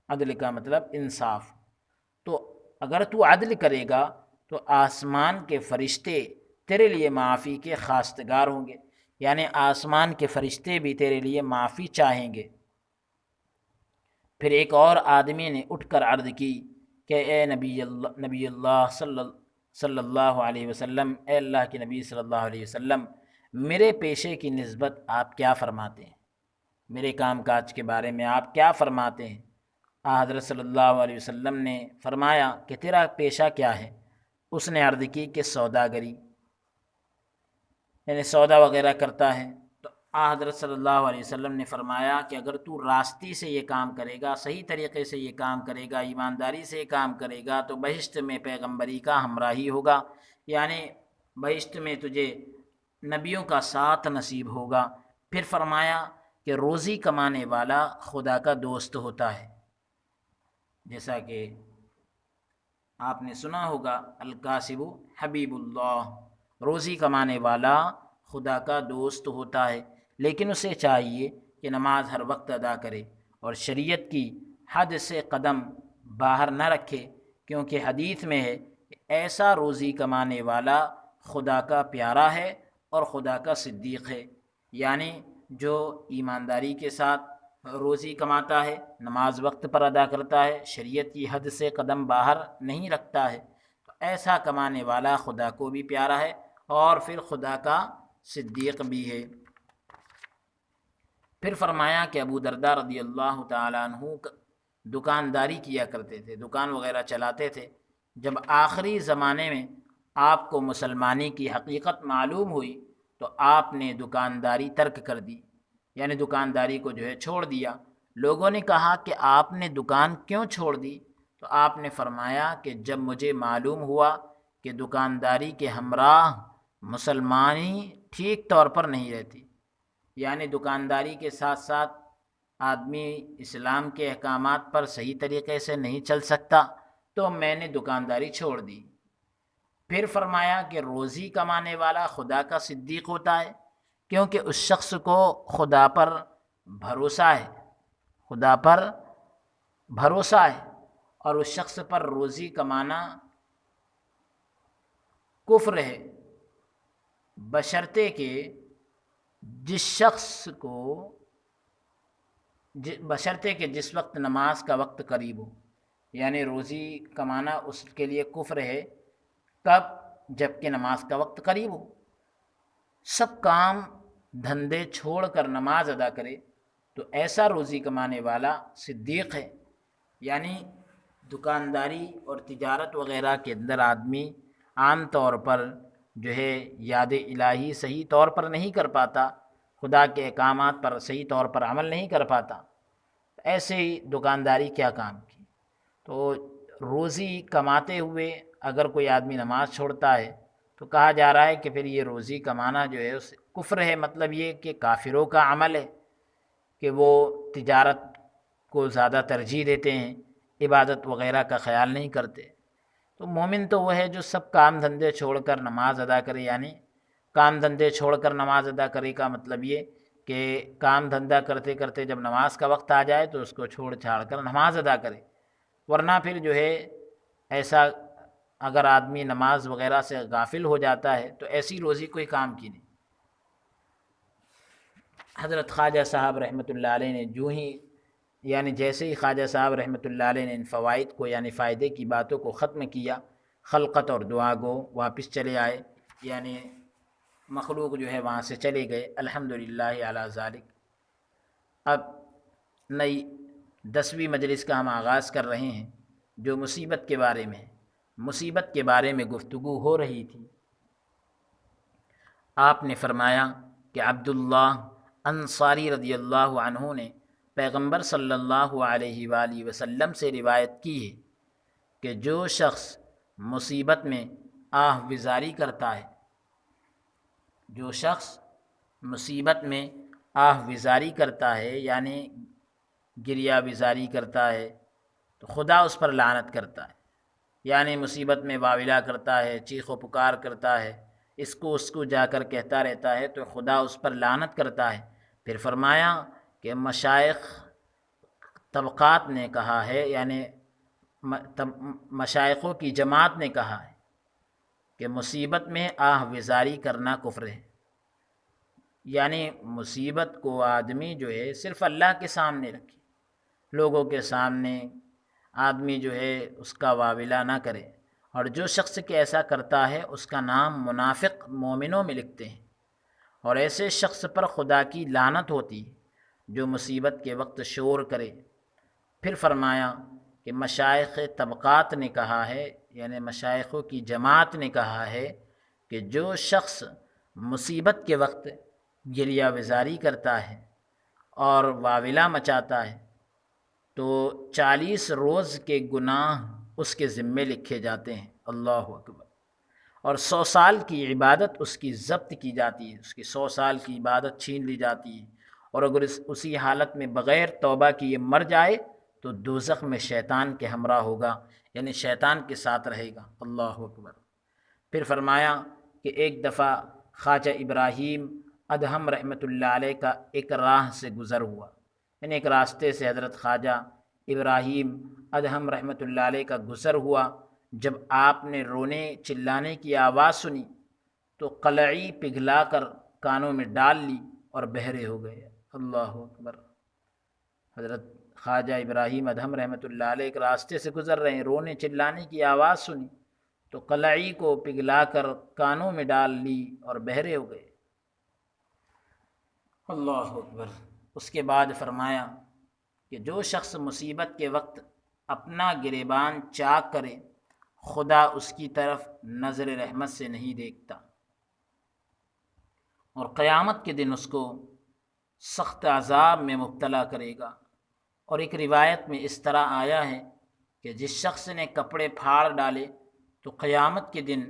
عدل کا مطلب انصاف، تو اگر تو عدل کرے گا تو آسمان کے فرشتے تیرے لیے معافی کے خواستگار ہوں گے، یعنی آسمان کے فرشتے بھی تیرے لیے معافی چاہیں گے۔ پھر ایک اور آدمی نے اٹھ کر عرض کی کہ اے نبی اللہ صلی اللہ علیہ وسلم، اے اللہ کے نبی صلی اللہ علیہ وسلم، میرے پیشے کی نسبت آپ کیا فرماتے ہیں؟ میرے کام کاج کے بارے میں آپ کیا فرماتے ہیں؟ حضرت صلی اللہ علیہ وسلم نے فرمایا کہ تیرا پیشہ کیا ہے؟ اس نے عرض کی کہ سوداگری، یعنی سودا وغیرہ کرتا ہے۔ تو حضرت صلی اللہ علیہ وسلم نے فرمایا کہ اگر تو راستی سے یہ کام کرے گا، صحیح طریقے سے یہ کام کرے گا، ایمانداری سے یہ کام کرے گا، تو بہشت میں پیغمبری کا ہمراہی ہوگا، یعنی بہشت میں تجھے نبیوں کا ساتھ نصیب ہوگا۔ پھر فرمایا کہ روزی کمانے والا خدا کا دوست ہوتا ہے، جیسا کہ آپ نے سنا ہوگا الکاسب حبیب اللہ، روزی کمانے والا خدا کا دوست ہوتا ہے، لیکن اسے چاہیے کہ نماز ہر وقت ادا کرے اور شریعت کی حد سے قدم باہر نہ رکھے، کیونکہ حدیث میں ہے کہ ایسا روزی کمانے والا خدا کا پیارا ہے اور خدا کا صدیق ہے، یعنی جو ایمانداری کے ساتھ روزی کماتا ہے، نماز وقت پر ادا کرتا ہے، شریعت کی حد سے قدم باہر نہیں رکھتا ہے، تو ایسا کمانے والا خدا کو بھی پیارا ہے اور پھر خدا کا صدیق بھی ہے۔ پھر فرمایا کہ ابو درداء رضی اللہ تعالیٰ عنہ دکانداری کیا کرتے تھے، دکان وغیرہ چلاتے تھے۔ جب آخری زمانے میں آپ کو مسلمانی کی حقیقت معلوم ہوئی تو آپ نے دکانداری ترک کر دی، یعنی دکانداری کو جو ہے چھوڑ دیا۔ لوگوں نے کہا کہ آپ نے دکان کیوں چھوڑ دی؟ تو آپ نے فرمایا کہ جب مجھے معلوم ہوا کہ دکانداری کے ہمراہ مسلمانی ٹھیک طور پر نہیں رہتی، یعنی دکانداری کے ساتھ ساتھ آدمی اسلام کے احکامات پر صحیح طریقے سے نہیں چل سکتا، تو میں نے دکانداری چھوڑ دی۔ پھر فرمایا کہ روزی کمانے والا خدا کا صدیق ہوتا ہے، کیونکہ اس شخص کو خدا پر بھروسہ ہے، خدا پر بھروسہ ہے، اور اس شخص پر روزی کمانا کفر ہے، بشرطے کہ جس شخص کو بشرطے کہ جس وقت نماز کا وقت قریب ہو، یعنی روزی کمانا اس کے لیے کفر ہے کب؟ جب کہ نماز کا وقت قریب ہو، سب کام دھندے چھوڑ کر نماز ادا کرے، تو ایسا روزی کمانے والا صدیق ہے۔ یعنی دکانداری اور تجارت وغیرہ کے اندر آدمی عام طور پر جو ہے یاد الہی صحیح طور پر نہیں کر پاتا، خدا کے احکامات پر صحیح طور پر عمل نہیں کر پاتا، ایسے ہی دکانداری کیا کام کی؟ تو روزی کماتے ہوئے اگر کوئی آدمی نماز چھوڑتا ہے تو کہا جا رہا ہے کہ پھر یہ روزی کمانا جو ہے اس کفر ہے، مطلب یہ کہ کافروں کا عمل ہے کہ وہ تجارت کو زیادہ ترجیح دیتے ہیں، عبادت وغیرہ کا خیال نہیں کرتے۔ تو مومن تو وہ ہے جو سب کام دھندے چھوڑ کر نماز ادا کرے، یعنی کام دھندے چھوڑ کر نماز ادا کرے کا مطلب یہ کہ کام دھندا کرتے کرتے جب نماز کا وقت آ جائے تو اس کو چھوڑ چھاڑ کر نماز ادا کرے، ورنہ پھر جو ہے ایسا اگر آدمی نماز وغیرہ سے غافل ہو جاتا ہے تو ایسی روزی کوئی کام کی نہیں۔ حضرت خواجہ صاحب رحمۃ اللہ علیہ نے یعنی جیسے ہی خواجہ صاحب رحمۃ اللہ علیہ نے ان فوائد کو یعنی فائدے کی باتوں کو ختم کیا، خلقت اور دعا گو واپس چلے آئے، یعنی مخلوق جو ہے وہاں سے چلے گئے، الحمدللہ علی ذالک۔ اب نئی 10ویں مجلس کا ہم آغاز کر رہے ہیں جو مصیبت کے بارے میں، مصیبت کے بارے میں گفتگو ہو رہی تھی۔ آپ نے فرمایا کہ عبداللہ انصاری رضی اللہ عنہ نے پیغمبر صلی اللہ علیہ وآلہ وسلم سے روایت کی ہے کہ جو شخص مصیبت میں آہ وزاری کرتا ہے، جو شخص مصیبت میں آہ وزاری کرتا ہے یعنی گریہ وزاری کرتا ہے، تو خدا اس پر لعنت کرتا ہے، یعنی مصیبت میں واویلا کرتا ہے، چیخ و پکار کرتا ہے، اس کو جا کر کہتا رہتا ہے، تو خدا اس پر لعنت کرتا ہے۔ پھر فرمایا کہ مشائخ طبقات نے کہا ہے، یعنی مشائخوں کی جماعت نے کہا ہے کہ مصیبت میں آہ وزاری کرنا کفر ہے، یعنی مصیبت کو آدمی جو ہے صرف اللہ کے سامنے رکھے، لوگوں کے سامنے آدمی جو ہے اس کا واویلا نہ کرے، اور جو شخص کہ ایسا کرتا ہے اس کا نام منافق مومنوں میں لکھتے ہیں، اور ایسے شخص پر خدا کی لعنت ہوتی ہے جو مصیبت کے وقت شور کرے۔ پھر فرمایا کہ مشائخ طبقات نے کہا ہے، یعنی مشائخوں کی جماعت نے کہا ہے کہ جو شخص مصیبت کے وقت گریہ وزاری کرتا ہے اور واویلا مچاتا ہے تو 40 روز کے گناہ اس کے ذمے لکھے جاتے ہیں، اللہ اکبر، اور 100 سال کی عبادت اس کی ضبط کی جاتی ہے، اس کی 100 سال کی عبادت چھین لی جاتی ہے، اور اگر اسی حالت میں بغیر توبہ کی یہ مر جائے تو دوزخ میں شیطان کے ہمراہ ہوگا، یعنی شیطان کے ساتھ رہے گا، اللہ اکبر۔ پھر فرمایا کہ ایک دفعہ خواجہ ابراہیم ادہم رحمۃ اللہ علیہ کا ایک راہ سے گزر ہوا، یعنی ایک راستے سے حضرت خواجہ ابراہیم ادہم رحمۃ اللہ علیہ کا گزر ہوا۔ جب آپ نے رونے چلانے کی آواز سنی تو قلعی پگھلا کر کانوں میں ڈال لی اور بہرے ہو گئے، اللہ اکبر۔ حضرت خواجہ ابراہیم ادہم رحمۃ اللہ علیہ ایک راستے سے گزر رہے ہیں، رونے چلانے کی آواز سنی تو قلعی کو پگھلا کر کانوں میں ڈال لی اور بہرے ہو گئے، اللہ اکبر۔ اس کے بعد فرمایا کہ جو شخص مصیبت کے وقت اپنا گریبان چاک کرے خدا اس کی طرف نظر رحمت سے نہیں دیکھتا، اور قیامت کے دن اس کو سخت عذاب میں مبتلا کرے گا۔ اور ایک روایت میں اس طرح آیا ہے کہ جس شخص نے کپڑے پھاڑ ڈالے تو قیامت کے دن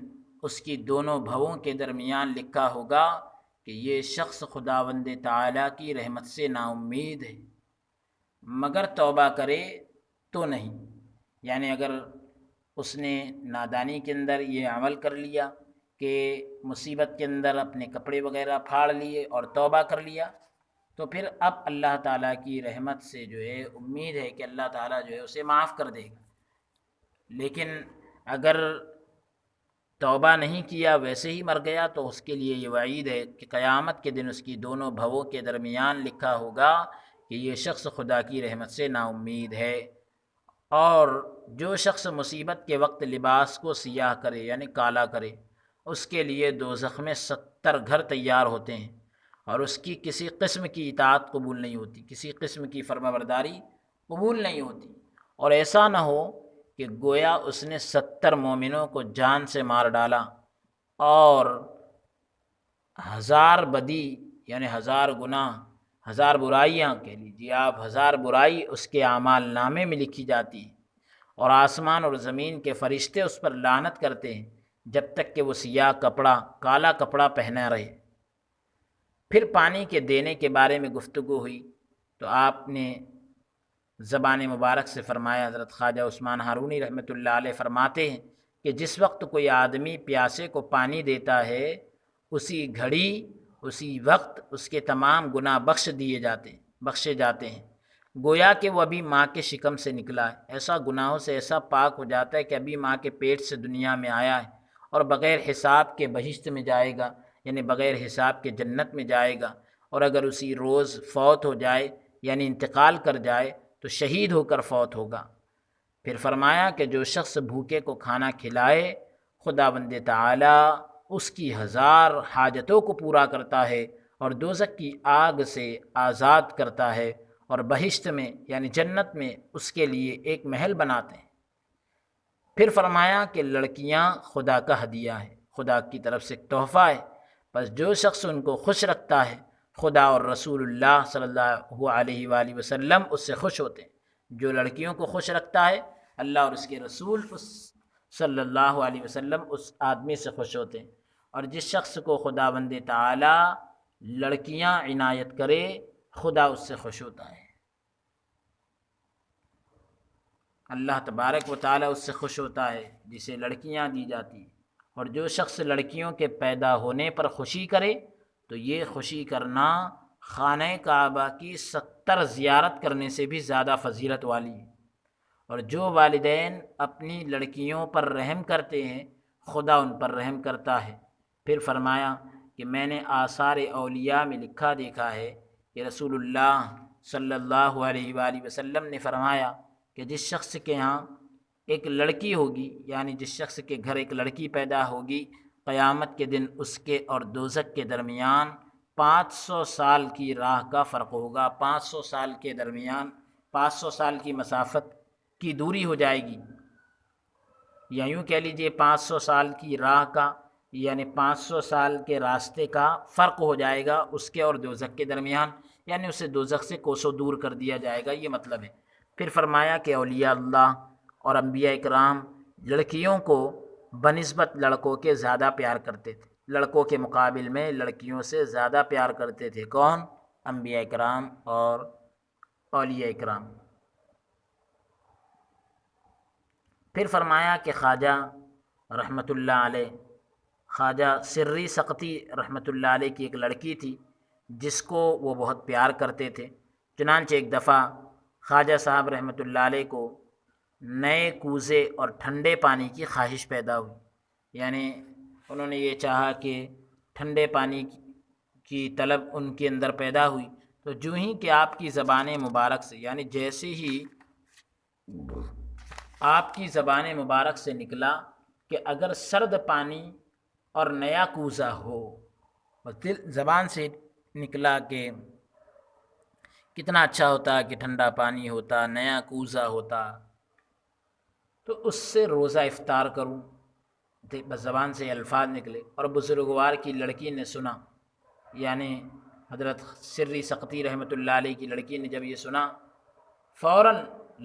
اس کی دونوں بھووں کے درمیان لکھا ہوگا کہ یہ شخص خداوند تعالیٰ کی رحمت سے نا امید ہے، مگر توبہ کرے تو نہیں، یعنی اگر اس نے نادانی کے اندر یہ عمل کر لیا کہ مصیبت کے اندر اپنے کپڑے وغیرہ پھاڑ لیے اور توبہ کر لیا تو پھر اب اللہ تعالیٰ کی رحمت سے جو ہے امید ہے کہ اللہ تعالیٰ جو ہے اسے معاف کر دے گا۔ لیکن اگر توبہ نہیں کیا ویسے ہی مر گیا تو اس کے لیے یہ وعید ہے کہ قیامت کے دن اس کی دونوں بھووں کے درمیان لکھا ہوگا کہ یہ شخص خدا کی رحمت سے نا امید ہے۔ اور جو شخص مصیبت کے وقت لباس کو سیاہ کرے یعنی کالا کرے اس کے لیے دوزخ میں 70 گھر تیار ہوتے ہیں، اور اس کی کسی قسم کی اطاعت قبول نہیں ہوتی، کسی قسم کی فرما برداری قبول نہیں ہوتی، اور ایسا نہ ہو کہ گویا اس نے 70 مومنوں کو جان سے مار ڈالا اور 1000 بدی یعنی 1000 گناہ، 1000 برائیاں کہہ لیجیے آپ، 1000 برائی اس کے اعمال نامے میں لکھی جاتی ہے، اور آسمان اور زمین کے فرشتے اس پر لعنت کرتے ہیں جب تک کہ وہ سیاہ کپڑا کالا کپڑا پہنا رہے۔ پھر پانی کے دینے کے بارے میں گفتگو ہوئی تو آپ نے زبان مبارک سے فرمایا، حضرت خواجہ عثمان ہارونی رحمۃ اللہ علیہ فرماتے ہیں کہ جس وقت کوئی آدمی پیاسے کو پانی دیتا ہے اسی گھڑی اسی وقت اس کے تمام گناہ بخشے جاتے ہیں، گویا کہ وہ ابھی ماں کے شکم سے نکلا ہے، ایسا گناہوں سے ایسا پاک ہو جاتا ہے کہ ابھی ماں کے پیٹ سے دنیا میں آیا ہے، اور بغیر حساب کے بہشت میں جائے گا، یعنی بغیر حساب کے جنت میں جائے گا، اور اگر اسی روز فوت ہو جائے یعنی انتقال کر جائے تو شہید ہو کر فوت ہوگا۔ پھر فرمایا کہ جو شخص بھوکے کو کھانا کھلائے خداوند تعالیٰ اس کی 1000 حاجتوں کو پورا کرتا ہے اور دوزخ کی آگ سے آزاد کرتا ہے، اور بہشت میں یعنی جنت میں اس کے لیے ایک محل بناتے ہیں۔ پھر فرمایا کہ لڑکیاں خدا کا ہدیہ ہے، خدا کی طرف سے ایک تحفہ ہے، بس جو شخص ان کو خوش رکھتا ہے خدا اور رسول اللہ صلی اللہ علیہ وآلہ وسلم اس سے خوش ہوتے ہیں۔ جو لڑکیوں کو خوش رکھتا ہے اللہ اور اس کے رسول صلی اللہ علیہ وسلم اس آدمی سے خوش ہوتے ہیں۔ اور جس شخص کو خداوند تعالی لڑکیاں عنایت کرے خدا اس سے خوش ہوتا ہے، اللہ تبارک و تعالی اس سے خوش ہوتا ہے جسے لڑکیاں دی جاتی ہیں۔ اور جو شخص لڑکیوں کے پیدا ہونے پر خوشی کرے تو یہ خوشی کرنا خانہ کعبہ کی 70 زیارت کرنے سے بھی زیادہ فضیلت والی ہے۔ اور جو والدین اپنی لڑکیوں پر رحم کرتے ہیں خدا ان پر رحم کرتا ہے۔ پھر فرمایا کہ میں نے آثار اولیاء میں لکھا دیکھا ہے کہ رسول اللہ صلی اللہ علیہ وآلہ وسلم نے فرمایا کہ جس شخص کے ہاں ایک لڑکی ہوگی، یعنی جس شخص کے گھر ایک لڑکی پیدا ہوگی، قیامت کے دن اس کے اور دوزخ کے درمیان 500 سال کی راہ کا فرق ہوگا۔ 500 سال کے درمیان 500 سال کی مسافت کی دوری ہو جائے گی، یا یوں کہہ لیجئے 500 سال کی راہ کا یعنی 500 سال کے راستے کا فرق ہو جائے گا اس کے اور دوزخ کے درمیان، یعنی اسے دوزخ سے کوسوں دور کر دیا جائے گا، یہ مطلب ہے۔ پھر فرمایا کہ اولیاء اللہ اور انبیاء کرام لڑکیوں کو بنسبت لڑکوں کے زیادہ پیار کرتے تھے، لڑکوں کے مقابل میں لڑکیوں سے زیادہ پیار کرتے تھے۔ کون؟ انبیاء کرام اور اولیاء کرام۔ پھر فرمایا کہ خواجہ رحمۃ اللہ علیہ، خواجہ سری سقطی رحمۃ اللہ علیہ کی ایک لڑکی تھی جس کو وہ بہت پیار کرتے تھے۔ چنانچہ ایک دفعہ خواجہ صاحب رحمۃ اللہ علیہ کو نئے کوزے اور ٹھنڈے پانی کی خواہش پیدا ہوئی، یعنی انہوں نے یہ چاہا کہ ٹھنڈے پانی کی طلب ان کے اندر پیدا ہوئی، تو جو ہی کہ آپ کی زبان مبارک سے، یعنی جیسے ہی آپ کی زبان مبارک سے نکلا کہ اگر سرد پانی اور نیا کوزہ ہو، زبان سے نکلا کہ کتنا اچھا ہوتا کہ ٹھنڈا پانی ہوتا، نیا کوزہ ہوتا، تو اس سے روزہ افطار کروں، بس زبان سے الفاظ نکلے۔ اور بزرگوار کی لڑکی نے سنا، یعنی حضرت سری سقطی رحمۃ اللہ علیہ کی لڑکی نے جب یہ سنا فوراً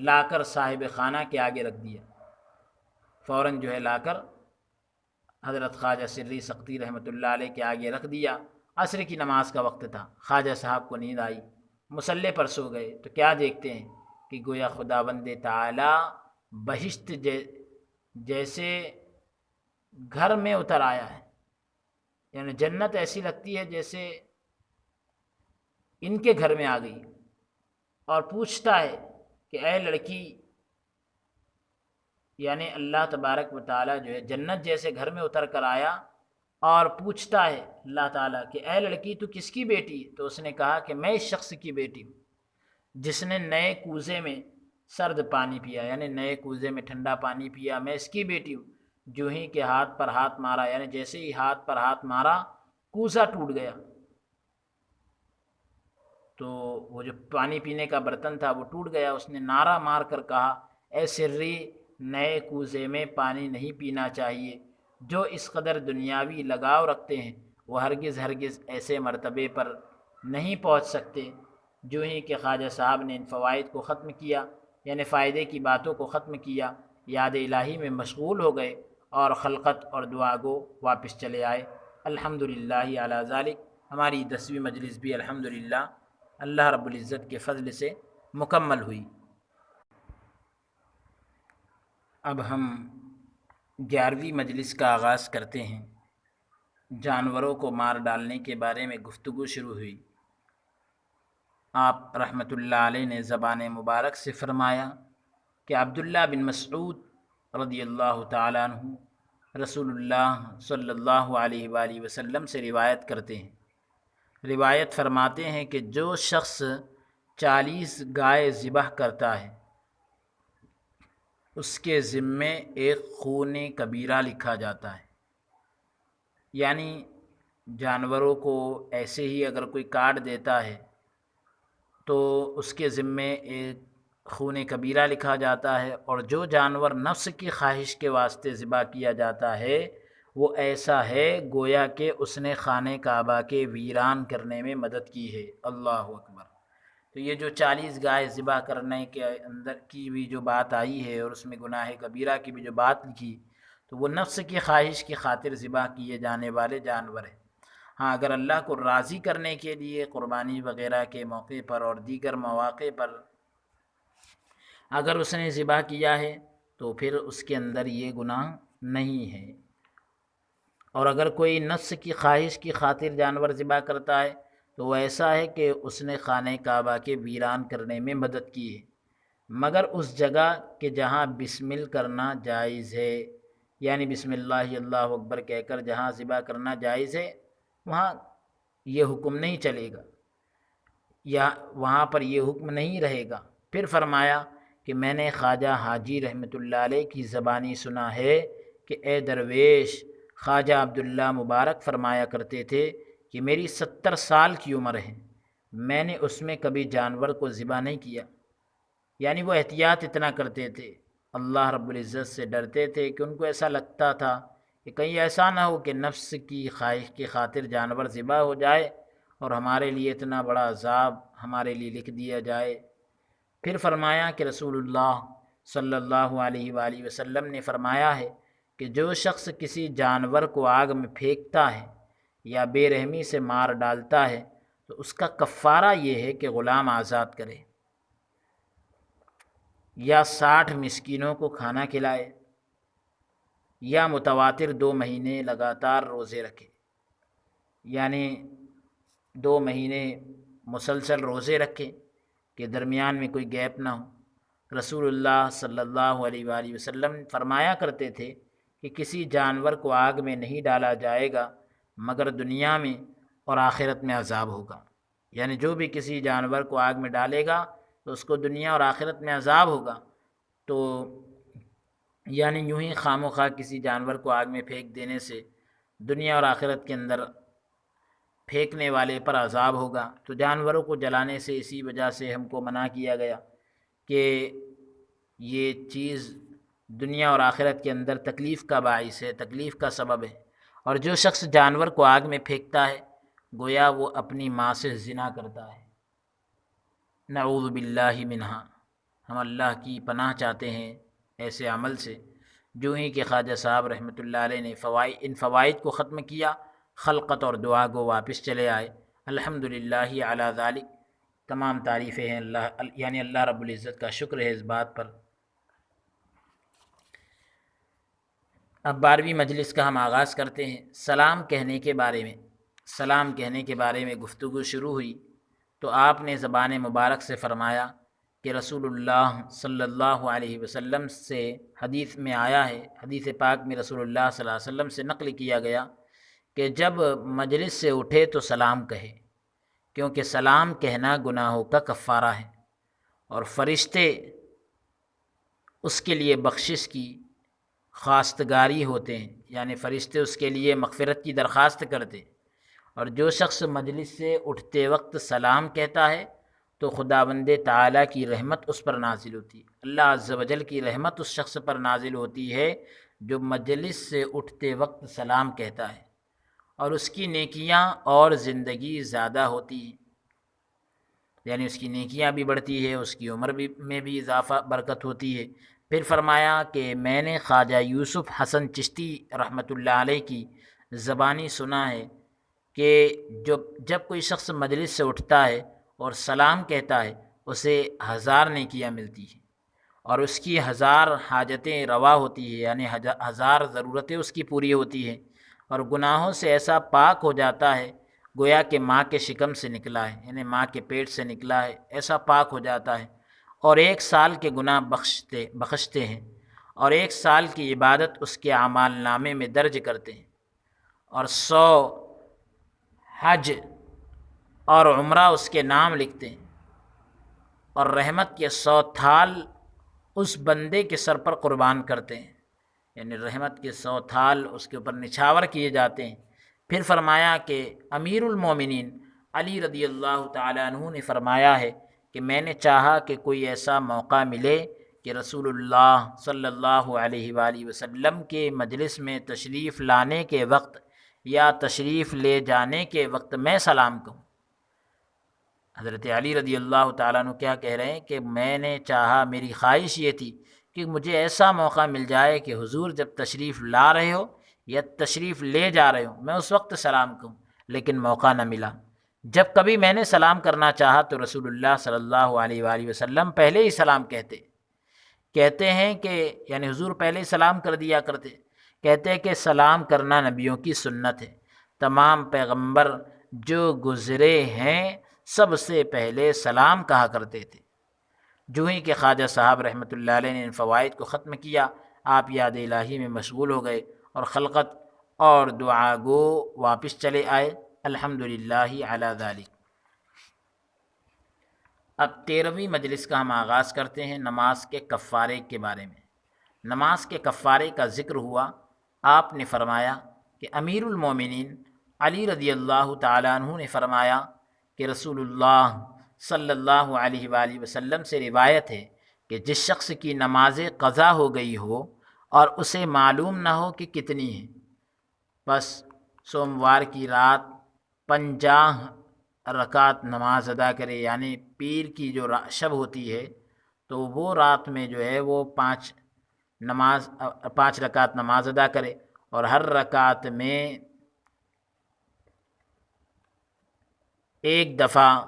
لا کر صاحب خانہ کے آگے رکھ دیا، فوراً جو ہے لا کر حضرت خواجہ سری سقطی رحمۃ اللہ علیہ کے آگے رکھ دیا۔ عصر کی نماز کا وقت تھا، خواجہ صاحب کو نیند آئی، مصلی پر سو گئے، تو کیا دیکھتے ہیں کہ گویا خداوند تعالی بہشت جیسے گھر میں اتر آیا ہے، یعنی جنت ایسی لگتی ہے جیسے ان کے گھر میں آ گئی، اور پوچھتا ہے کہ اے لڑکی، یعنی اللہ تبارک و تعالی جو ہے جنت جیسے گھر میں اتر کر آیا اور پوچھتا ہے اللہ تعالیٰ کہ اے لڑکی تو کس کی بیٹی ہے؟ تو اس نے کہا کہ میں اس شخص کی بیٹی ہوں جس نے نئے کوزے میں سرد پانی پیا، یعنی نئے کوزے میں ٹھنڈا پانی پیا، میں اس کی بیٹی ہوں۔ جو ہی کہ ہاتھ پر ہاتھ مارا، یعنی جیسے ہی ہاتھ پر ہاتھ مارا کوزہ ٹوٹ گیا، تو وہ جو پانی پینے کا برتن تھا وہ ٹوٹ گیا۔ اس نے نعرہ مار کر کہا اے سری، نئے کوزے میں پانی نہیں پینا چاہیے، جو اس قدر دنیاوی لگاؤ رکھتے ہیں وہ ہرگز ایسے مرتبے پر نہیں پہنچ سکتے۔ جو ہی کہ خواجہ صاحب نے ان فوائد کو ختم کیا، یعنی فائدے کی باتوں کو ختم کیا، یاد الہی میں مشغول ہو گئے اور خلقت اور دعا گو واپس چلے آئے۔ الحمدللہ علی ذالک، ہماری 10ویں مجلس بھی الحمدللہ اللہ رب العزت کے فضل سے مکمل ہوئی۔ اب ہم 11ویں مجلس کا آغاز کرتے ہیں۔ جانوروں کو مار ڈالنے کے بارے میں گفتگو شروع ہوئی۔ آپ رحمۃ اللہ علیہ نے زبان مبارک سے فرمایا کہ عبداللہ بن مسعود رضی اللہ تعالیٰ عنہ رسول اللہ صلی اللہ علیہ وآلہ وسلم سے روایت کرتے ہیں، روایت فرماتے ہیں کہ جو شخص 40 گائے ذبح کرتا ہے اس کے ذمے ایک خون کبیرہ لکھا جاتا ہے، یعنی جانوروں کو ایسے ہی اگر کوئی کاٹ دیتا ہے تو اس کے ذمے ایک خون کبیرہ لکھا جاتا ہے، اور جو جانور نفس کی خواہش کے واسطے ذبح کیا جاتا ہے وہ ایسا ہے گویا کہ اس نے خانہ کعبہ کے ویران کرنے میں مدد کی ہے۔ اللہ اکبر۔ تو یہ جو 40 گائے ذبح کرنے کے اندر کی بھی جو بات آئی ہے اور اس میں گناہ کبیرہ کی بھی جو بات لکھی، تو وہ نفس کی خواہش کی خاطر ذبح کیے جانے والے جانور ہیں۔ ہاں، اگر اللہ کو راضی کرنے کے لیے قربانی وغیرہ کے موقع پر اور دیگر مواقع پر اگر اس نے ذبح کیا ہے تو پھر اس کے اندر یہ گناہ نہیں ہے۔ اور اگر کوئی نفس کی خواہش کی خاطر جانور ذبح کرتا ہے تو وہ ایسا ہے کہ اس نے خانہ کعبہ کے ویران کرنے میں مدد کی ہے، مگر اس جگہ کہ جہاں بسمل کرنا جائز ہے، یعنی بسم اللہ اللہ اکبر کہہ کر جہاں ذبح کرنا جائز ہے وہاں یہ حکم نہیں چلے گا، یا وہاں پر یہ حکم نہیں رہے گا۔ پھر فرمایا کہ میں نے خواجہ حاجی رحمۃ اللہ علیہ کی زبانی سنا ہے کہ اے درویش، خواجہ عبداللہ مبارک فرمایا کرتے تھے کہ میری 70 سال کی عمر ہے، میں نے اس میں کبھی جانور کو ذبح نہیں کیا۔ یعنی وہ احتیاط اتنا کرتے تھے، اللہ رب العزت سے ڈرتے تھے کہ ان کو ایسا لگتا تھا کہ کہیں ایسا نہ ہو کہ نفس کی خواہش کی خاطر جانور ذبح ہو جائے اور ہمارے لیے اتنا بڑا عذاب ہمارے لیے لکھ دیا جائے۔ پھر فرمایا کہ رسول اللہ صلی اللہ علیہ وآلہ وسلم نے فرمایا ہے کہ جو شخص کسی جانور کو آگ میں پھینکتا ہے یا بے رحمی سے مار ڈالتا ہے تو اس کا کفارہ یہ ہے کہ غلام آزاد کرے یا 60 مسکینوں کو کھانا کھلائے یا متواتر 2 مہینے لگاتار روزے رکھے، یعنی 2 مہینے مسلسل روزے رکھے کہ درمیان میں کوئی گیپ نہ ہو۔ رسول اللہ صلی اللہ علیہ وآلہ وسلم فرمایا کرتے تھے کہ کسی جانور کو آگ میں نہیں ڈالا جائے گا مگر دنیا میں اور آخرت میں عذاب ہوگا، یعنی جو بھی کسی جانور کو آگ میں ڈالے گا تو اس کو دنیا اور آخرت میں عذاب ہوگا۔ تو یعنی یوں ہی خام و خواہ کسی جانور کو آگ میں پھینک دینے سے دنیا اور آخرت کے اندر پھینکنے والے پر عذاب ہوگا۔ تو جانوروں کو جلانے سے اسی وجہ سے ہم کو منع کیا گیا کہ یہ چیز دنیا اور آخرت کے اندر تکلیف کا باعث ہے، تکلیف کا سبب ہے۔ اور جو شخص جانور کو آگ میں پھینکتا ہے گویا وہ اپنی ماں سے زنا کرتا ہے، نعوذ باللہ منہا۔ ہم اللہ کی پناہ چاہتے ہیں ایسے عمل سے۔ جو ہی کہ خواجہ صاحب رحمۃ اللہ علیہ نے ان فوائد کو ختم کیا، خلقت اور دعا کو واپس چلے آئے۔ الحمدللہ علی ذالک، تمام تعریفیں ہیں اللہ رب العزت کا شکر ہے اس بات پر۔ اب 12ویں مجلس کا ہم آغاز کرتے ہیں۔ سلام کہنے کے بارے میں گفتگو شروع ہوئی تو آپ نے زبان مبارک سے فرمایا کہ رسول اللہ صلی اللہ علیہ وسلم سے حدیث میں آیا ہے، حدیث پاک میں رسول اللہ صلی اللہ علیہ وسلم سے نقل کیا گیا کہ جب مجلس سے اٹھے تو سلام کہے، کیونکہ سلام کہنا گناہوں کا کفارہ ہے اور فرشتے اس کے لیے بخشش کی خواستگاری ہوتے ہیں، یعنی فرشتے اس کے لیے مغفرت کی درخواست کرتے ہیں۔ اور جو شخص مجلس سے اٹھتے وقت سلام کہتا ہے تو خداوند تعالیٰ کی رحمت اس پر نازل ہوتی ہے، اللہ عز و جل کی رحمت اس شخص پر نازل ہوتی ہے جو مجلس سے اٹھتے وقت سلام کہتا ہے، اور اس کی نیکیاں اور زندگی زیادہ ہوتی ہیں، یعنی اس کی نیکیاں بھی بڑھتی ہے، اس کی عمر میں بھی اضافہ برکت ہوتی ہے۔ پھر فرمایا کہ میں نے خواجہ یوسف حسن چشتی رحمۃ اللہ علیہ کی زبانی سنا ہے کہ جب کوئی شخص مجلس سے اٹھتا ہے اور سلام کہتا ہے اسے 1000 نیکیاں ملتی ہیں اور اس کی 1000 حاجتیں روا ہوتی ہیں، یعنی 1000 ضرورتیں اس کی پوری ہوتی ہیں، اور گناہوں سے ایسا پاک ہو جاتا ہے گویا کہ ماں کے شکم سے نکلا ہے، یعنی ماں کے پیٹ سے نکلا ہے، ایسا پاک ہو جاتا ہے، اور 1 سال کے گناہ بخشتے ہیں، اور 1 سال کی عبادت اس کے اعمال نامے میں درج کرتے ہیں، اور 100 حج اور عمرہ اس کے نام لکھتے ہیں، اور رحمت کے 100 تھال اس بندے کے سر پر قربان کرتے ہیں، یعنی رحمت کے 100 تھال اس کے اوپر نچھاور کیے جاتے ہیں۔ پھر فرمایا کہ امیر المومنین علی رضی اللہ تعالیٰ عنہ نے فرمایا ہے کہ میں نے چاہا کہ کوئی ایسا موقع ملے کہ رسول اللہ صلی اللہ علیہ وآلہ وسلم کے مجلس میں تشریف لانے کے وقت یا تشریف لے جانے کے وقت میں سلام کہوں۔ حضرت علی رضی اللہ تعالیٰ عنہ کیا کہہ رہے ہیں کہ میں نے چاہا، میری خواہش یہ تھی کہ مجھے ایسا موقع مل جائے کہ حضور جب تشریف لا رہے ہو یا تشریف لے جا رہے ہو میں اس وقت سلام کہوں، لیکن موقع نہ ملا۔ جب کبھی میں نے سلام کرنا چاہا تو رسول اللہ صلی اللہ علیہ وآلہ وسلم پہلے ہی سلام کہتے ہیں کہ یعنی حضور پہلے ہی سلام کر دیا کرتے، کہتے ہیں کہ سلام کرنا نبیوں کی سنت ہے، تمام پیغمبر جو گزرے ہیں سب سے پہلے سلام کہا کرتے تھے۔ جو ہی کہ خواجہ صاحب رحمۃ اللہ علیہ نے ان فوائد کو ختم کیا، آپ یاد الہی میں مشغول ہو گئے اور خلقت اور دعا گو واپس چلے آئے۔ الحمدللہ علی ذالک۔ اب 13ویں مجلس کا ہم آغاز کرتے ہیں نماز کے کفارے کے بارے میں۔ نماز کے کفارے کا ذکر ہوا، آپ نے فرمایا کہ امیر المومنین علی رضی اللہ تعالیٰ عنہ نے فرمایا کہ رسول اللہ صلی اللہ علیہ وآلہ وسلم سے روایت ہے کہ جس شخص کی نماز قضا ہو گئی ہو اور اسے معلوم نہ ہو کہ کتنی ہے، بس سوموار کی رات 50 رکعت نماز ادا کرے، یعنی پیر کی جو شب ہوتی ہے تو وہ رات میں جو ہے وہ 5 رکعت نماز ادا کرے، اور ہر رکعت میں ایک دفعہ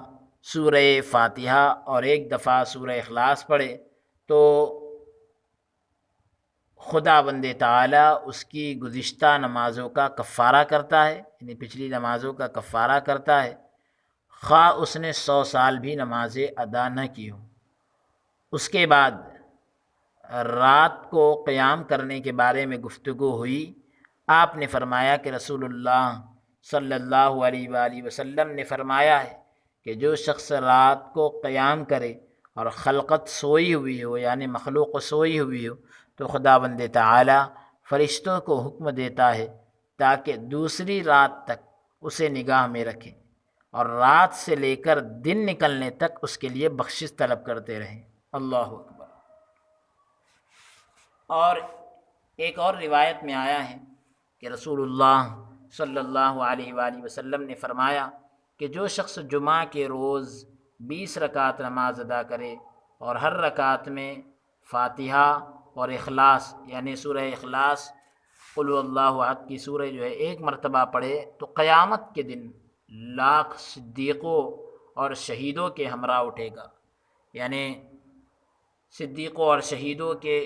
سورہ فاتحہ اور ایک دفعہ سورہ اخلاص پڑھے تو خدا بند تعالیٰ اس کی گزشتہ نمازوں کا کفارہ کرتا ہے، یعنی پچھلی نمازوں کا کفارہ کرتا ہے، خواہ اس نے 100 سال بھی نمازیں ادا نہ کی ہوں۔ اس کے بعد رات کو قیام کرنے کے بارے میں گفتگو ہوئی، آپ نے فرمایا کہ رسول اللہ صلی اللہ علیہ وآلہ وسلم نے فرمایا ہے کہ جو شخص رات کو قیام کرے اور خلقت سوئی ہوئی ہو، یعنی مخلوق سوئی ہوئی ہو، تو خدا بند تعالی فرشتوں کو حکم دیتا ہے تاکہ دوسری رات تک اسے نگاہ میں رکھیں اور رات سے لے کر دن نکلنے تک اس کے لیے بخشش طلب کرتے رہیں۔ اللہ اکبر۔ اور ایک اور روایت میں آیا ہے کہ رسول اللہ صلی اللہ علیہ وآلہ وسلم نے فرمایا کہ جو شخص جمعہ کے روز 20 رکعت نماز ادا کرے اور ہر رکعت میں فاتحہ اور اخلاص، یعنی سورہ اخلاص قل هو اللہ احد کی سورہ جو ہے ایک مرتبہ پڑھے تو قیامت کے دن لاکھ صدیقوں اور شہیدوں کے ہمراہ اٹھے گا، یعنی صدیقوں اور شہیدوں کے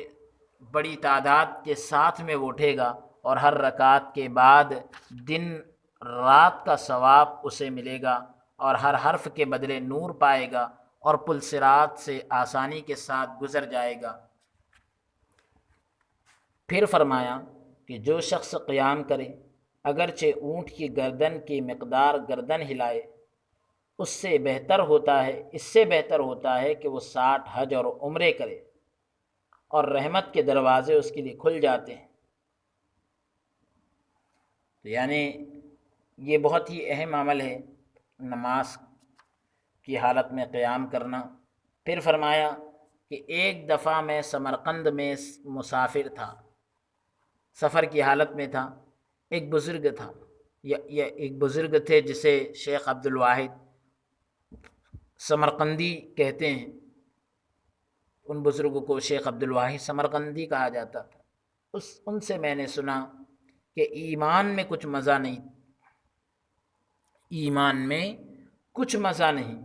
بڑی تعداد کے ساتھ میں وہ اٹھے گا، اور ہر رکعت کے بعد دن رات کا ثواب اسے ملے گا، اور ہر حرف کے بدلے نور پائے گا، اور پل صراط سے آسانی کے ساتھ گزر جائے گا۔ پھر فرمایا کہ جو شخص قیام کرے اگرچہ اونٹ کی گردن کی مقدار گردن ہلائے، اس سے بہتر ہوتا ہے کہ وہ 60 حج اور عمرے کرے، اور رحمت کے دروازے اس کے لیے کھل جاتے ہیں۔ تو یعنی یہ بہت ہی اہم عمل ہے نماز کی حالت میں قیام کرنا۔ پھر فرمایا کہ ایک دفعہ میں سمرقند میں مسافر تھا، سفر کی حالت میں تھا، ایک بزرگ تھا، ایک بزرگ تھے جسے شیخ عبد الواحد سمرقندی کہتے ہیں، ان بزرگوں کو شیخ عبد الواحد سمرقندی کہا جاتا تھا۔ ان سے میں نے سنا کہ ایمان میں کچھ مزہ نہیں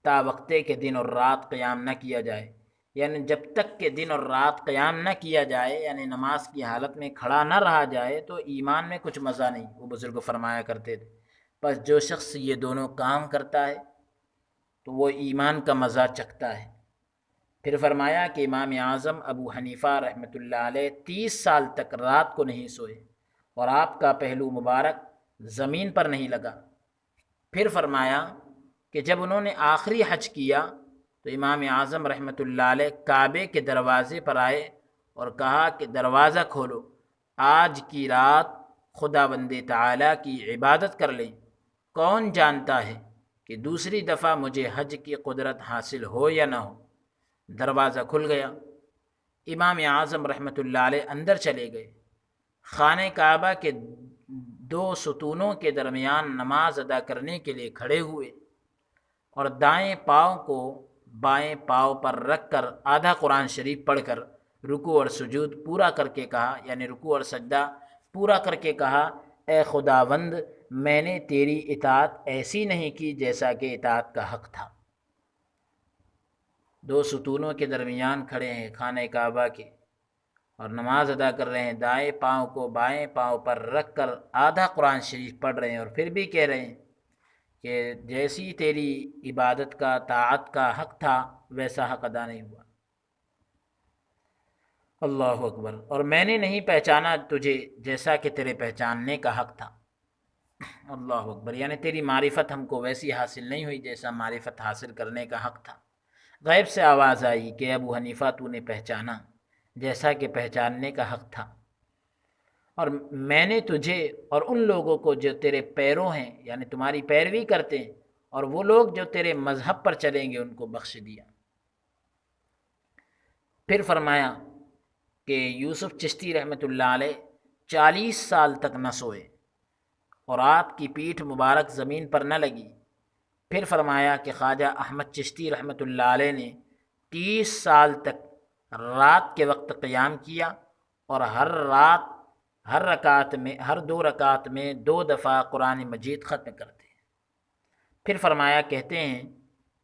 تا وقتے کے دن اور رات قیام نہ کیا جائے، یعنی جب تک کہ دن اور رات قیام نہ کیا جائے، یعنی نماز کی حالت میں کھڑا نہ رہا جائے تو ایمان میں کچھ مزہ نہیں، وہ بزرگ فرمایا کرتے تھے۔ بس جو شخص یہ دونوں کام کرتا ہے تو وہ ایمان کا مزہ چکھتا ہے۔ پھر فرمایا کہ امام اعظم ابو حنیفہ رحمۃ اللہ علیہ 30 سال تک رات کو نہیں سوئے اور آپ کا پہلو مبارک زمین پر نہیں لگا۔ پھر فرمایا کہ جب انہوں نے آخری حج کیا تو امام اعظم رحمۃ اللہ علیہ کعبے کے دروازے پر آئے اور کہا کہ دروازہ کھولو، آج کی رات خدا بند تعالیٰ کی عبادت کر لیں، کون جانتا ہے کہ دوسری دفعہ مجھے حج کی قدرت حاصل ہو یا نہ ہو۔ دروازہ کھل گیا، امام اعظم رحمۃ اللہ علیہ اندر چلے گئے، خانہ کعبہ کے دو ستونوں کے درمیان نماز ادا کرنے کے لیے کھڑے ہوئے اور دائیں پاؤں کو بائیں پاؤں پر رکھ کر آدھا قرآن شریف پڑھ کر رکوع اور سجود پورا کر کے کہا، یعنی رکوع اور سجدہ پورا کر کے کہا، اے خداوند میں نے تیری اطاعت ایسی نہیں کی جیسا کہ اطاعت کا حق تھا۔ دو ستونوں کے درمیان کھڑے ہیں خانہ کعبہ کے اور نماز ادا کر رہے ہیں، دائیں پاؤں کو بائیں پاؤں پر رکھ کر آدھا قرآن شریف پڑھ رہے ہیں، اور پھر بھی کہہ رہے ہیں کہ جیسی تیری عبادت کا طاعت کا حق تھا ویسا حق ادا نہیں ہوا۔ اللہ اکبر۔ اور میں نے نہیں پہچانا تجھے جیسا کہ تیرے پہچاننے کا حق تھا۔ اللہ اکبر، یعنی تیری معرفت ہم کو ویسی حاصل نہیں ہوئی جیسا معرفت حاصل کرنے کا حق تھا۔ غیب سے آواز آئی کہ ابو حنیفہ تو نے پہچانا جیسا کہ پہچاننے کا حق تھا، اور میں نے تجھے اور ان لوگوں کو جو تیرے پیروں ہیں، یعنی تمہاری پیروی کرتے ہیں، اور وہ لوگ جو تیرے مذہب پر چلیں گے ان کو بخش دیا۔ پھر فرمایا کہ یوسف چشتی رحمۃ اللہ علیہ 40 سال تک نہ سوئے اور آپ کی پیٹھ مبارک زمین پر نہ لگی۔ پھر فرمایا کہ خواجہ احمد چشتی رحمۃ اللہ علیہ نے 30 سال تک رات کے وقت قیام کیا اور ہر رات ہر 2 رکعت میں 2 دفعہ قرآن مجید ختم کرتے ہیں۔ پھر فرمایا کہتے ہیں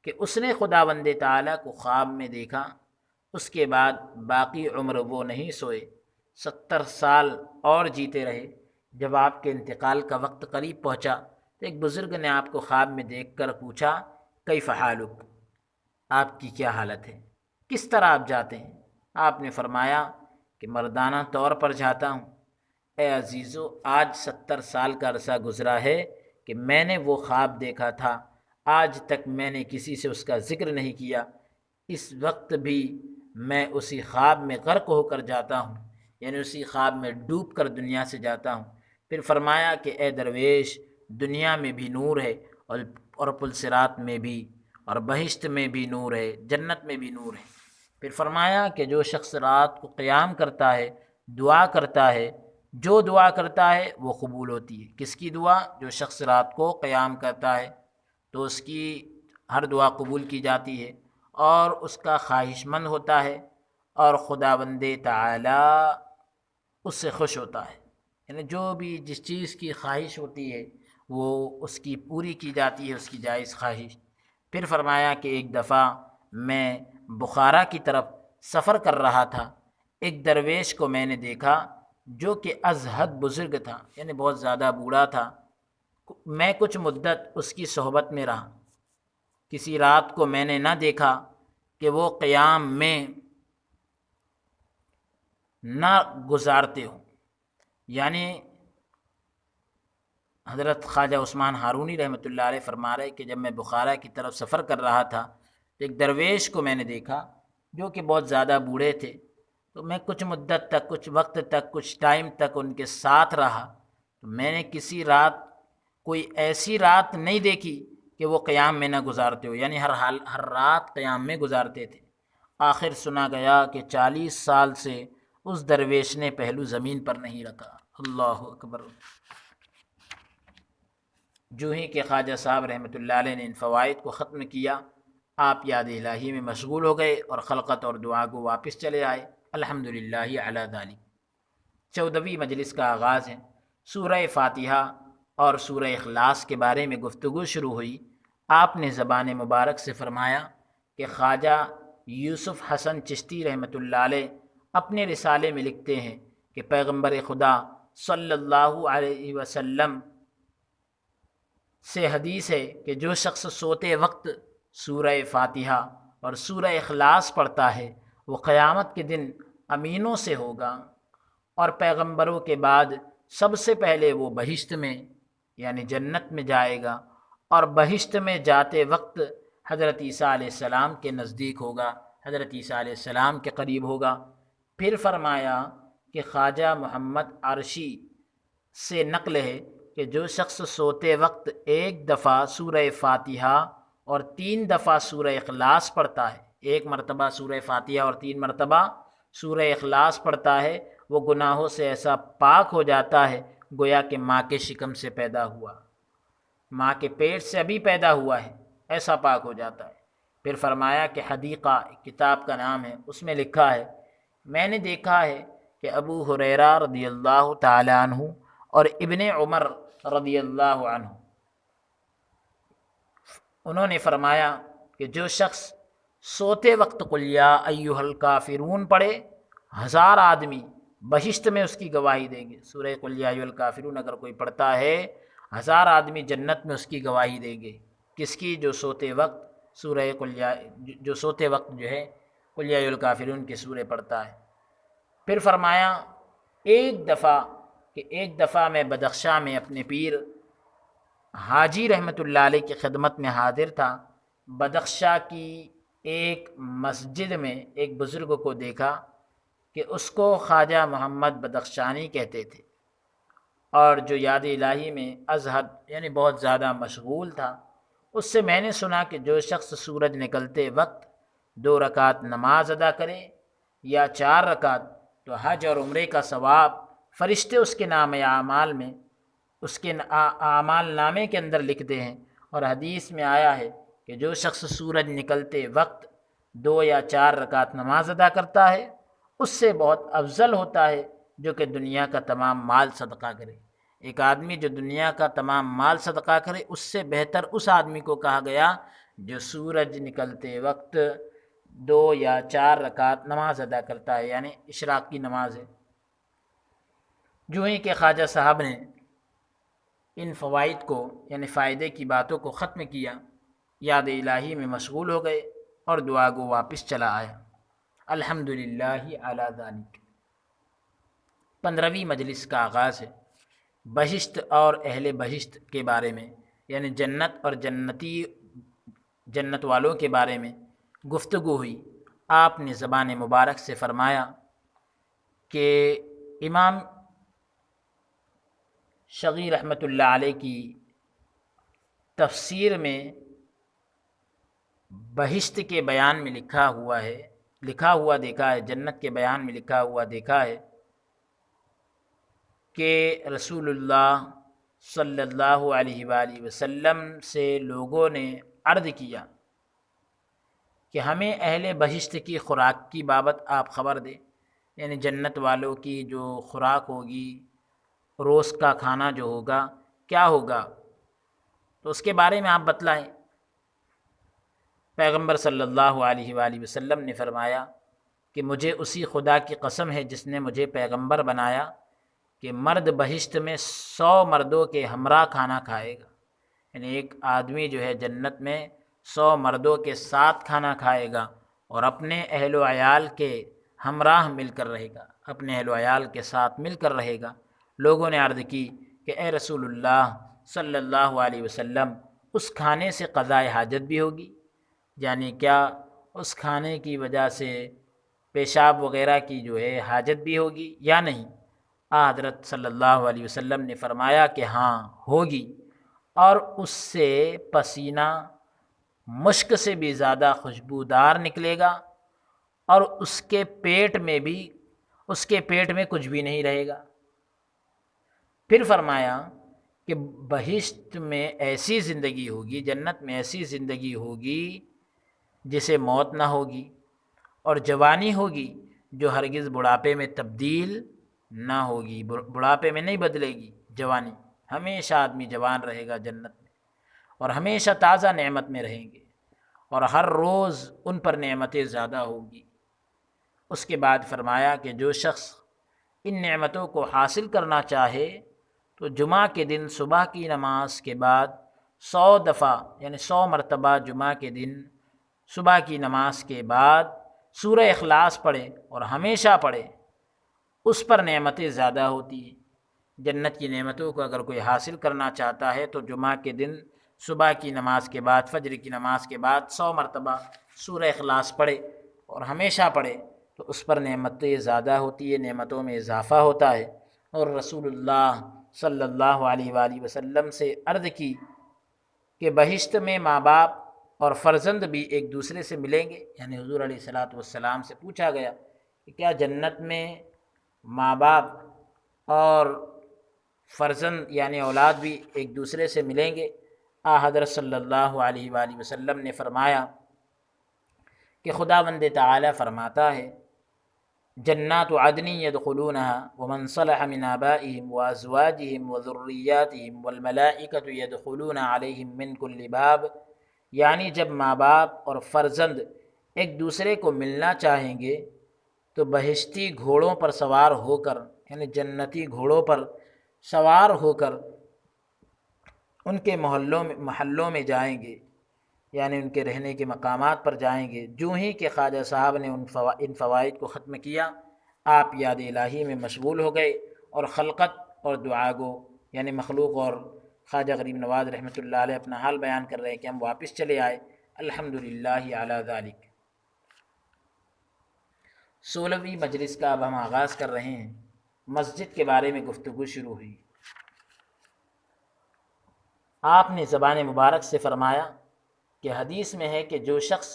کہ اس نے خداوند تعالیٰ کو خواب میں دیکھا، اس کے بعد باقی عمر وہ نہیں سوئے، 70 سال اور جیتے رہے۔ جب آپ کے انتقال کا وقت قریب پہنچا تو ایک بزرگ نے آپ کو خواب میں دیکھ کر پوچھا، کیف حالک، آپ کی کیا حالت ہے، کس طرح آپ جاتے ہیں؟ آپ نے فرمایا کہ مردانہ طور پر جاتا ہوں۔ اے عزیزو، آج 70 سال کا عرصہ گزرا ہے کہ میں نے وہ خواب دیکھا تھا، آج تک میں نے کسی سے اس کا ذکر نہیں کیا، اس وقت بھی میں اسی خواب میں غرق ہو کر جاتا ہوں، یعنی اسی خواب میں ڈوب کر دنیا سے جاتا ہوں۔ پھر فرمایا کہ اے درویش، دنیا میں بھی نور ہے اور پلصراط میں بھی، اور بہشت میں بھی نور ہے، جنت میں بھی نور ہے۔ پھر فرمایا کہ جو شخص رات کو قیام کرتا ہے، دعا کرتا ہے، جو دعا کرتا ہے وہ قبول ہوتی ہے۔ کس کی دعا؟ جو شخص رات کو قیام کرتا ہے تو اس کی ہر دعا قبول کی جاتی ہے، اور اس کا خواہش مند ہوتا ہے، اور خداوند تعالیٰ اس سے خوش ہوتا ہے، یعنی جو بھی جس چیز کی خواہش ہوتی ہے وہ اس کی پوری کی جاتی ہے، اس کی جائز خواہش۔ پھر فرمایا کہ ایک دفعہ میں بخارا کی طرف سفر کر رہا تھا، ایک درویش کو میں نے دیکھا جو کہ از حد بزرگ تھا، یعنی بہت زیادہ بوڑھا تھا۔ میں کچھ مدت اس کی صحبت میں رہا، کسی رات کو میں نے نہ دیکھا کہ وہ قیام میں نہ گزارتے ہوں، یعنی حضرت خواجہ عثمان ہارونی رحمۃ اللہ علیہ فرما رہے کہ جب میں بخارا کی طرف سفر کر رہا تھا تو ایک درویش کو میں نے دیکھا جو کہ بہت زیادہ بوڑھے تھے، تو میں کچھ مدت تک، کچھ وقت تک، کچھ ٹائم تک ان کے ساتھ رہا، تو میں نے کسی رات کوئی ایسی رات نہیں دیکھی کہ وہ قیام میں نہ گزارتے ہو، یعنی ہر رات قیام میں گزارتے تھے۔ آخر سنا گیا کہ 40 سال سے اس درویش نے پہلو زمین پر نہیں رکھا۔ اللہ اکبر۔ جو ہی کہ خواجہ صاحب رحمۃ اللہ علیہ نے ان فوائد کو ختم کیا، آپ یاد الہی میں مشغول ہو گئے اور خلقت اور دعا کو واپس چلے آئے۔ الحمدللہ علی ذالک۔ 14ویں مجلس کا آغاز ہے۔ سورہ فاتحہ اور سورہ اخلاص کے بارے میں گفتگو شروع ہوئی۔ آپ نے زبان مبارک سے فرمایا کہ خواجہ یوسف حسن چشتی رحمۃ اللہ علیہ اپنے رسالے میں لکھتے ہیں کہ پیغمبر خدا صلی اللہ علیہ وسلم سے حدیث ہے کہ جو شخص سوتے وقت سورہ فاتحہ اور سورہ اخلاص پڑھتا ہے وہ قیامت کے دن امینوں سے ہوگا، اور پیغمبروں کے بعد سب سے پہلے وہ بہشت میں یعنی جنت میں جائے گا، اور بہشت میں جاتے وقت حضرت عیسیٰ علیہ السلام کے نزدیک ہوگا، حضرت عیسیٰ علیہ السلام کے قریب ہوگا۔ پھر فرمایا کہ خواجہ محمد عرشی سے نقل ہے کہ جو شخص سوتے وقت 1 دفعہ سورہ فاتحہ اور 3 دفعہ سورہ اخلاص پڑھتا ہے، 1 مرتبہ سورہ فاتحہ اور 3 مرتبہ سورہ اخلاص پڑھتا ہے وہ گناہوں سے ایسا پاک ہو جاتا ہے گویا کہ ماں کے شکم سے پیدا ہوا، ماں کے پیٹ سے ابھی پیدا ہوا ہے، ایسا پاک ہو جاتا ہے۔ پھر فرمایا کہ حدیقہ کتاب کا نام ہے، اس میں لکھا ہے میں نے دیکھا ہے کہ ابو ہریرہ رضی اللہ تعالی عنہ اور ابن عمر رضی اللہ عنہ انہوں نے فرمایا کہ جو شخص سوتے وقت قل یا ایھا الکافرون پڑھے 1000 آدمی بہشت میں اس کی گواہی دیں گے۔ سورہ قل یا ایھا الکافرون اگر کوئی پڑھتا ہے 1000 آدمی جنت میں اس کی گواہی دیں گے۔ کس کی؟ جو سوتے وقت سورہ قل یا جو سوتے وقت جو ہے قل یا ایھا الکافرون کی سورہ پڑھتا ہے۔ پھر فرمایا ایک دفعہ میں بدخشاں میں اپنے پیر حاجی رحمۃ اللہ علیہ کی خدمت میں حاضر تھا۔ بدخشاں کی ایک مسجد میں ایک بزرگ کو دیکھا کہ اس کو خواجہ محمد بدخشانی کہتے تھے، اور جو یاد الہی میں ازہد یعنی بہت زیادہ مشغول تھا۔ اس سے میں نے سنا کہ جو شخص سورج نکلتے وقت 2 رکعت نماز ادا کرے یا 4 رکعت تو حج اور عمرے کا ثواب فرشتے اس کے نام اعمال میں اس کے اعمال نامے کے اندر لکھتے ہیں۔ اور حدیث میں آیا ہے کہ جو شخص سورج نکلتے وقت 2 یا 4 رکعت نماز ادا کرتا ہے اس سے بہت افضل ہوتا ہے جو کہ دنیا کا تمام مال صدقہ کرے۔ ایک آدمی جو دنیا کا تمام مال صدقہ کرے اس سے بہتر اس آدمی کو کہا گیا جو سورج نکلتے وقت 2 یا 4 رکعت نماز ادا کرتا ہے، یعنی اشراق کی نماز ہے۔ جو ہی کہ خواجہ صاحب نے ان فوائد کو یعنی فائدے کی باتوں کو ختم کیا، یاد الہی میں مشغول ہو گئے اور دعا گو واپس چلا آیا۔ الحمدللہ علی ذالک 15ویں مجلس کا آغاز ہے۔ بہشت اور اہل بہشت کے بارے میں یعنی جنت اور جنت والوں کے بارے میں گفتگو ہوئی۔ آپ نے زبان مبارک سے فرمایا کہ امام شغی رحمۃ اللہ علیہ کی تفسیر میں بہشت کے بیان میں لکھا ہوا دیکھا ہے، جنت کے بیان میں لکھا ہوا دیکھا ہے کہ رسول اللہ صلی اللہ علیہ وآلہ وسلم سے لوگوں نے عرض کیا کہ ہمیں اہل بہشت کی خوراک کی بابت آپ خبر دیں، یعنی جنت والوں کی جو خوراک ہوگی، روز کا کھانا جو ہوگا کیا ہوگا، تو اس کے بارے میں آپ بتلائیں۔ پیغمبر صلی اللہ علیہ وآلہ وسلم نے فرمایا کہ مجھے اسی خدا کی قسم ہے جس نے مجھے پیغمبر بنایا کہ مرد بہشت میں 100 مردوں کے ہمراہ کھانا کھائے گا، یعنی ایک آدمی جو ہے جنت میں 100 مردوں کے ساتھ کھانا کھائے گا اور اپنے اہل و عیال کے ہمراہ مل کر رہے گا، اپنے اہل و عیال کے ساتھ مل کر رہے گا۔ لوگوں نے عرض کی کہ اے رسول اللہ صلی اللہ علیہ وسلم اس کھانے سے قضائے حاجت بھی ہوگی، یعنی کیا اس کھانے کی وجہ سے پیشاب وغیرہ کی جو ہے حاجت بھی ہوگی یا نہیں؟ حضرت صلی اللہ علیہ وسلم نے فرمایا کہ ہاں ہوگی، اور اس سے پسینہ مشک سے بھی زیادہ خوشبودار نکلے گا، اور اس کے پیٹ میں کچھ بھی نہیں رہے گا۔ پھر فرمایا کہ بہشت میں ایسی زندگی ہوگی، جنت میں ایسی زندگی ہوگی جسے موت نہ ہوگی، اور جوانی ہوگی جو ہرگز بڑھاپے میں تبدیل نہ ہوگی، بڑھاپے میں نہیں بدلے گی جوانی، ہمیشہ آدمی جوان رہے گا جنت میں، اور ہمیشہ تازہ نعمت میں رہیں گے، اور ہر روز ان پر نعمتیں زیادہ ہوگی۔ اس کے بعد فرمایا کہ جو شخص ان نعمتوں کو حاصل کرنا چاہے تو جمعہ کے دن صبح کی نماز کے بعد 100 دفعہ یعنی 100 مرتبہ جمعہ کے دن صبح کی نماز کے بعد سورہ اخلاص پڑھے اور ہمیشہ پڑھے، اس پر نعمتیں زیادہ ہوتی ہیں۔ جنت کی نعمتوں کو اگر کوئی حاصل کرنا چاہتا ہے تو جمعہ کے دن صبح کی نماز کے بعد، فجر کی نماز کے بعد 100 مرتبہ سورہ اخلاص پڑھے اور ہمیشہ پڑھے تو اس پر نعمتیں زیادہ ہوتی ہے، نعمتوں میں اضافہ ہوتا ہے۔ اور رسول اللہ صلی اللہ علیہ وآلہ وسلم سے عرض کی کہ بہشت میں ماں باپ اور فرزند بھی ایک دوسرے سے ملیں گے، یعنی حضور علیہ الصلوۃ والسلام سے پوچھا گیا کہ کیا جنت میں ماں باپ اور فرزند یعنی اولاد بھی ایک دوسرے سے ملیں گے؟ حضرت صلی اللہ علیہ وآلہ وسلم نے فرمایا کہ خداوند تعالی فرماتا ہے جنات عدن يدخلونها ومن صلح من آبائهم وأزواجهم وذرياتهم والملائكة يدخلون عليهم من كل باب، یعنی جب ماں باپ اور فرزند ایک دوسرے کو ملنا چاہیں گے تو بہشتی گھوڑوں پر سوار ہو کر، یعنی جنتی گھوڑوں پر سوار ہو کر ان کے محلوں میں جائیں گے، یعنی ان کے رہنے کے مقامات پر جائیں گے۔ جو ہی کہ خواجہ صاحب نے ان فوائد کو ختم کیا، آپ یاد الہی میں مشغول ہو گئے اور خلقت اور دعا گو یعنی مخلوق اور خواجہ غریب نواز رحمۃ اللہ علیہ اپنا حال بیان کر رہے ہیں کہ ہم واپس چلے آئے، الحمدللہ علی ذالک۔ 16ویں مجلس کا اب ہم آغاز کر رہے ہیں۔ مسجد کے بارے میں گفتگو شروع ہوئی۔ آپ نے زبان مبارک سے فرمایا کہ حدیث میں ہے کہ جو شخص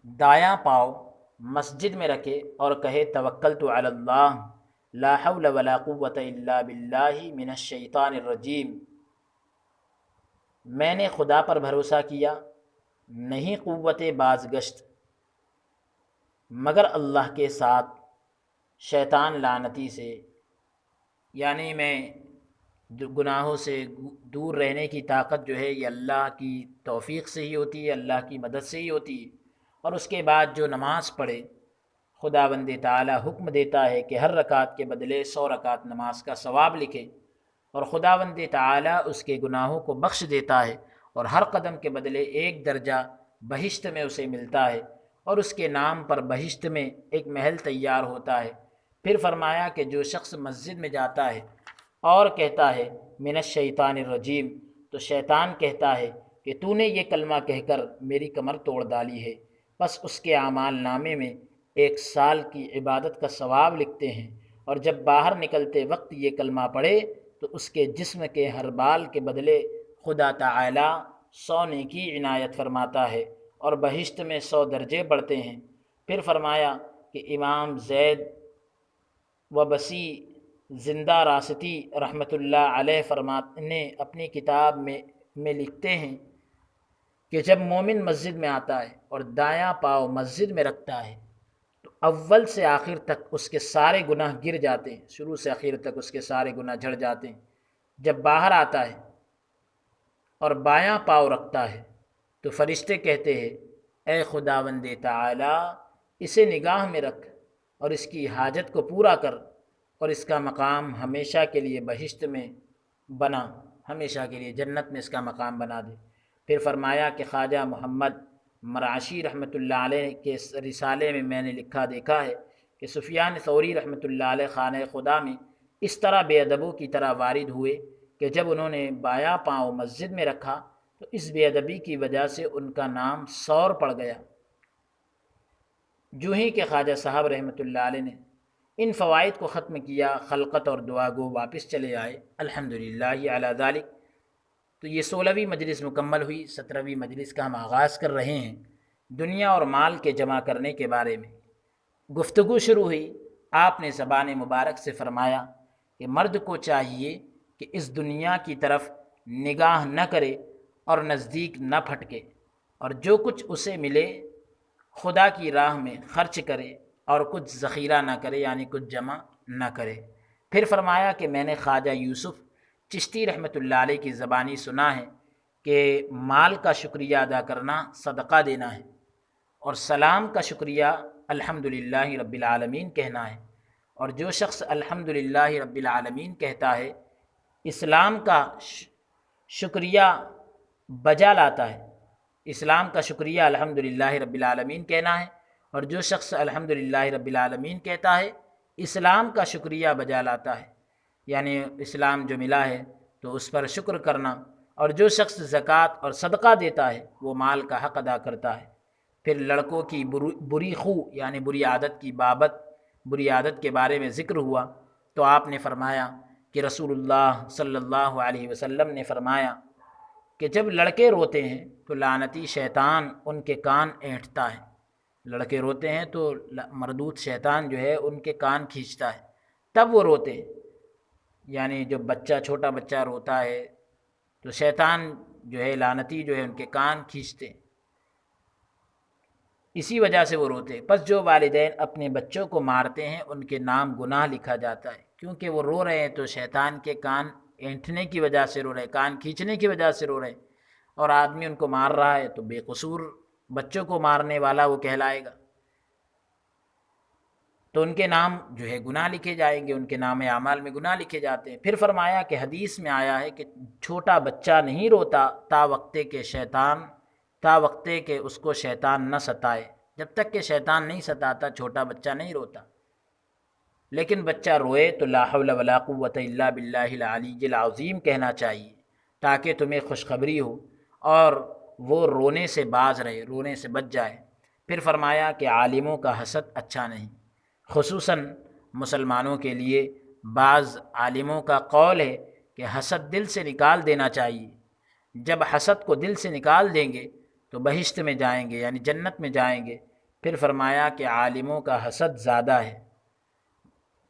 دایاں پاؤں مسجد میں رکھے اور کہے توکلت علی اللہ لا حول ولا قوت الا باللہ من الشیطان الرجیم، میں نے خدا پر بھروسہ کیا، نہیں قوت بازگشت مگر اللہ کے ساتھ شیطان لعنتی سے، یعنی میں گناہوں سے دور رہنے کی طاقت جو ہے یہ اللہ کی توفیق سے ہی ہوتی ہے، اللہ کی مدد سے ہی ہوتی ہے۔ اور اس کے بعد جو نماز پڑھے، خداوند تعالی حکم دیتا ہے کہ ہر رکعت کے بدلے 100 رکعت نماز کا ثواب لکھے، اور خداوند تعالی اس کے گناہوں کو بخش دیتا ہے، اور ہر قدم کے بدلے 1 درجہ بہشت میں اسے ملتا ہے، اور اس کے نام پر بہشت میں ایک محل تیار ہوتا ہے۔ پھر فرمایا کہ جو شخص مسجد میں جاتا ہے اور کہتا ہے من الشیطان الرجیم، تو شیطان کہتا ہے کہ تو نے یہ کلمہ کہہ کر میری کمر توڑ ڈالی ہے، بس اس کے اعمال نامے میں 1 سال کی عبادت کا ثواب لکھتے ہیں، اور جب باہر نکلتے وقت یہ کلمہ پڑھے تو اس کے جسم کے ہر بال کے بدلے خدا تعالی 100 نیکی عنایت فرماتا ہے، اور بہشت میں 100 درجے بڑھتے ہیں۔ پھر فرمایا کہ امام زید و بسی زندہ راستی رحمۃ اللہ علیہ نے اپنی کتاب میں لکھتے ہیں کہ جب مومن مسجد میں آتا ہے اور دایاں پاؤں مسجد میں رکھتا ہے تو اول سے آخر تک اس کے سارے گناہ گر جاتے ہیں، شروع سے آخر تک اس کے سارے گناہ جھڑ جاتے ہیں۔ جب باہر آتا ہے اور بایاں پاؤں رکھتا ہے تو فرشتے کہتے ہیں اے خداوند تعالی اسے نگاہ میں رکھ اور اس کی حاجت کو پورا کر، اور اس کا مقام ہمیشہ کے لیے بہشت میں بنا، ہمیشہ کے لیے جنت میں اس کا مقام بنا دے۔ پھر فرمایا کہ خواجہ محمد مرعشی رحمۃ اللہ علیہ کے رسالے میں نے لکھا دیکھا ہے کہ سفیان ثوری رحمۃ اللہ علیہ خانہ خدا میں اس طرح بے ادبوں کی طرح وارد ہوئے کہ جب انہوں نے بایاں پاؤں مسجد میں رکھا تو اس بے ادبی کی وجہ سے ان کا نام سور پڑ گیا۔ جو ہی کہ خواجہ صاحب رحمۃ اللہ علیہ نے ان فوائد کو ختم کیا، خلقت اور دعا گو واپس چلے آئے، الحمدللہ علی ذالک۔ تو یہ 16ویں مجلس مکمل ہوئی۔ 17ویں مجلس کا ہم آغاز کر رہے ہیں۔ دنیا اور مال کے جمع کرنے کے بارے میں گفتگو شروع ہوئی۔ آپ نے زبان مبارک سے فرمایا کہ مرد کو چاہیے کہ اس دنیا کی طرف نگاہ نہ کرے اور نزدیک نہ پھٹکے، اور جو کچھ اسے ملے خدا کی راہ میں خرچ کرے اور کچھ ذخیرہ نہ کرے، یعنی کچھ جمع نہ کرے۔ پھر فرمایا کہ میں نے خواجہ یوسف چشتی رحمۃ اللہ علیہ کی زبانی سنا ہے کہ مال کا شکریہ ادا کرنا صدقہ دینا ہے، اور سلام کا شکریہ الحمدللہ رب العالمین کہنا ہے، اور جو شخص الحمدللہ رب العالمین کہتا ہے اسلام کا شکریہ بجا لاتا ہے۔ اسلام کا شکریہ الحمدللہ رب العالمین کہنا ہے، اور جو شخص الحمدللہ رب العالمین کہتا ہے اسلام کا شکریہ بجا لاتا ہے، یعنی اسلام جو ملا ہے تو اس پر شکر کرنا، اور جو شخص زکوٰۃ اور صدقہ دیتا ہے وہ مال کا حق ادا کرتا ہے۔ پھر لڑکوں کی بری خو یعنی بری عادت کی بابت، بری عادت کے بارے میں ذکر ہوا، تو آپ نے فرمایا کہ رسول اللہ صلی اللہ علیہ وسلم نے فرمایا کہ جب لڑکے روتے ہیں تو لعنتی شیطان ان کے کان اینٹھتا ہے، لڑکے روتے ہیں تو مردود شیطان جو ہے ان کے کان کھینچتا ہے، تب وہ روتے ہیں۔ یعنی جب بچہ چھوٹا بچہ روتا ہے تو شیطان جو ہے لعنتی جو ہے ان کے کان کھینچتے ہیں، اسی وجہ سے وہ روتے ہیں۔ پس جو والدین اپنے بچوں کو مارتے ہیں ان کے نام گناہ لکھا جاتا ہے، کیونکہ وہ رو رہے ہیں تو شیطان کے کان اینٹھنے کی وجہ سے رو رہے، کان کھینچنے کی وجہ سے رو رہے، اور آدمی ان کو مار رہا ہے تو بے قصور بچوں کو مارنے والا وہ کہلائے گا، تو ان کے نام جو ہے گناہ لکھے جائیں گے، ان کے نام اعمال میں گناہ لکھے جاتے ہیں۔ پھر فرمایا کہ حدیث میں آیا ہے کہ چھوٹا بچہ نہیں روتا تا وقتے کہ اس کو شیطان نہ ستائے، جب تک کہ شیطان نہیں ستاتا چھوٹا بچہ نہیں روتا، لیکن بچہ روئے تو لا حول ولا قوت الا باللہ العلی العظیم کہنا چاہیے تاکہ تمہیں خوشخبری ہو اور وہ رونے سے باز رہے، رونے سے بچ جائے۔ پھر فرمایا کہ عالموں کا حسد اچھا نہیں، خصوصاً مسلمانوں کے لیے بعض عالموں کا قول ہے کہ حسد دل سے نکال دینا چاہیے، جب حسد کو دل سے نکال دیں گے تو بہشت میں جائیں گے، یعنی جنت میں جائیں گے۔ پھر فرمایا کہ عالموں کا حسد زیادہ ہے،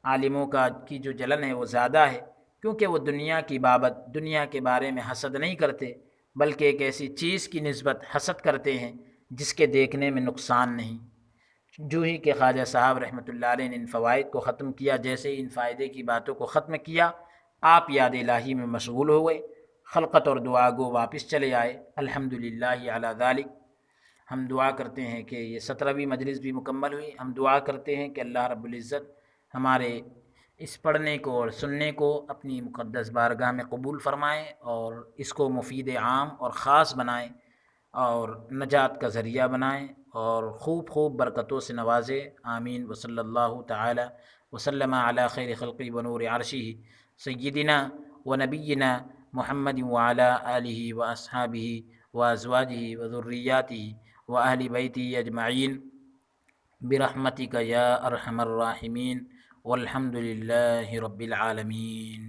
عالموں کی جو جلن ہے وہ زیادہ ہے، کیونکہ وہ دنیا کی بابت، دنیا کے بارے میں حسد نہیں کرتے، بلکہ ایک ایسی چیز کی نسبت حسد کرتے ہیں جس کے دیکھنے میں نقصان نہیں۔ جو ہی کہ خواجہ صاحب رحمۃ اللہ علیہ نے ان فوائد کو ختم کیا، جیسے ہی ان فائدے کی باتوں کو ختم کیا آپ یاد الہی میں مشغول ہو گئے، خلقت اور دعا گو واپس چلے آئے۔ الحمدللہ علی ذالک۔ ہم دعا کرتے ہیں کہ یہ 17ویں مجلس بھی مکمل ہوئی، ہم دعا کرتے ہیں کہ اللہ رب العزت ہمارے اس پڑھنے کو اور سننے کو اپنی مقدس بارگاہ میں قبول فرمائیں اور اس کو مفید عام اور خاص بنائیں اور نجات کا ذریعہ بنائیں اور خوب خوب برکتوں سے نوازے، آمین۔ وصلی اللہ تعالی وسلم علی خیر خلقی ونور عرشہ سیدنا و نبینا محمد وعلی آلہ و اصحابہ و ازواجہ و ذریاتہ و اہل بیتہ اجمعین برحمتک یا ارحم الراحمین، والحمد للہ رب العالمین۔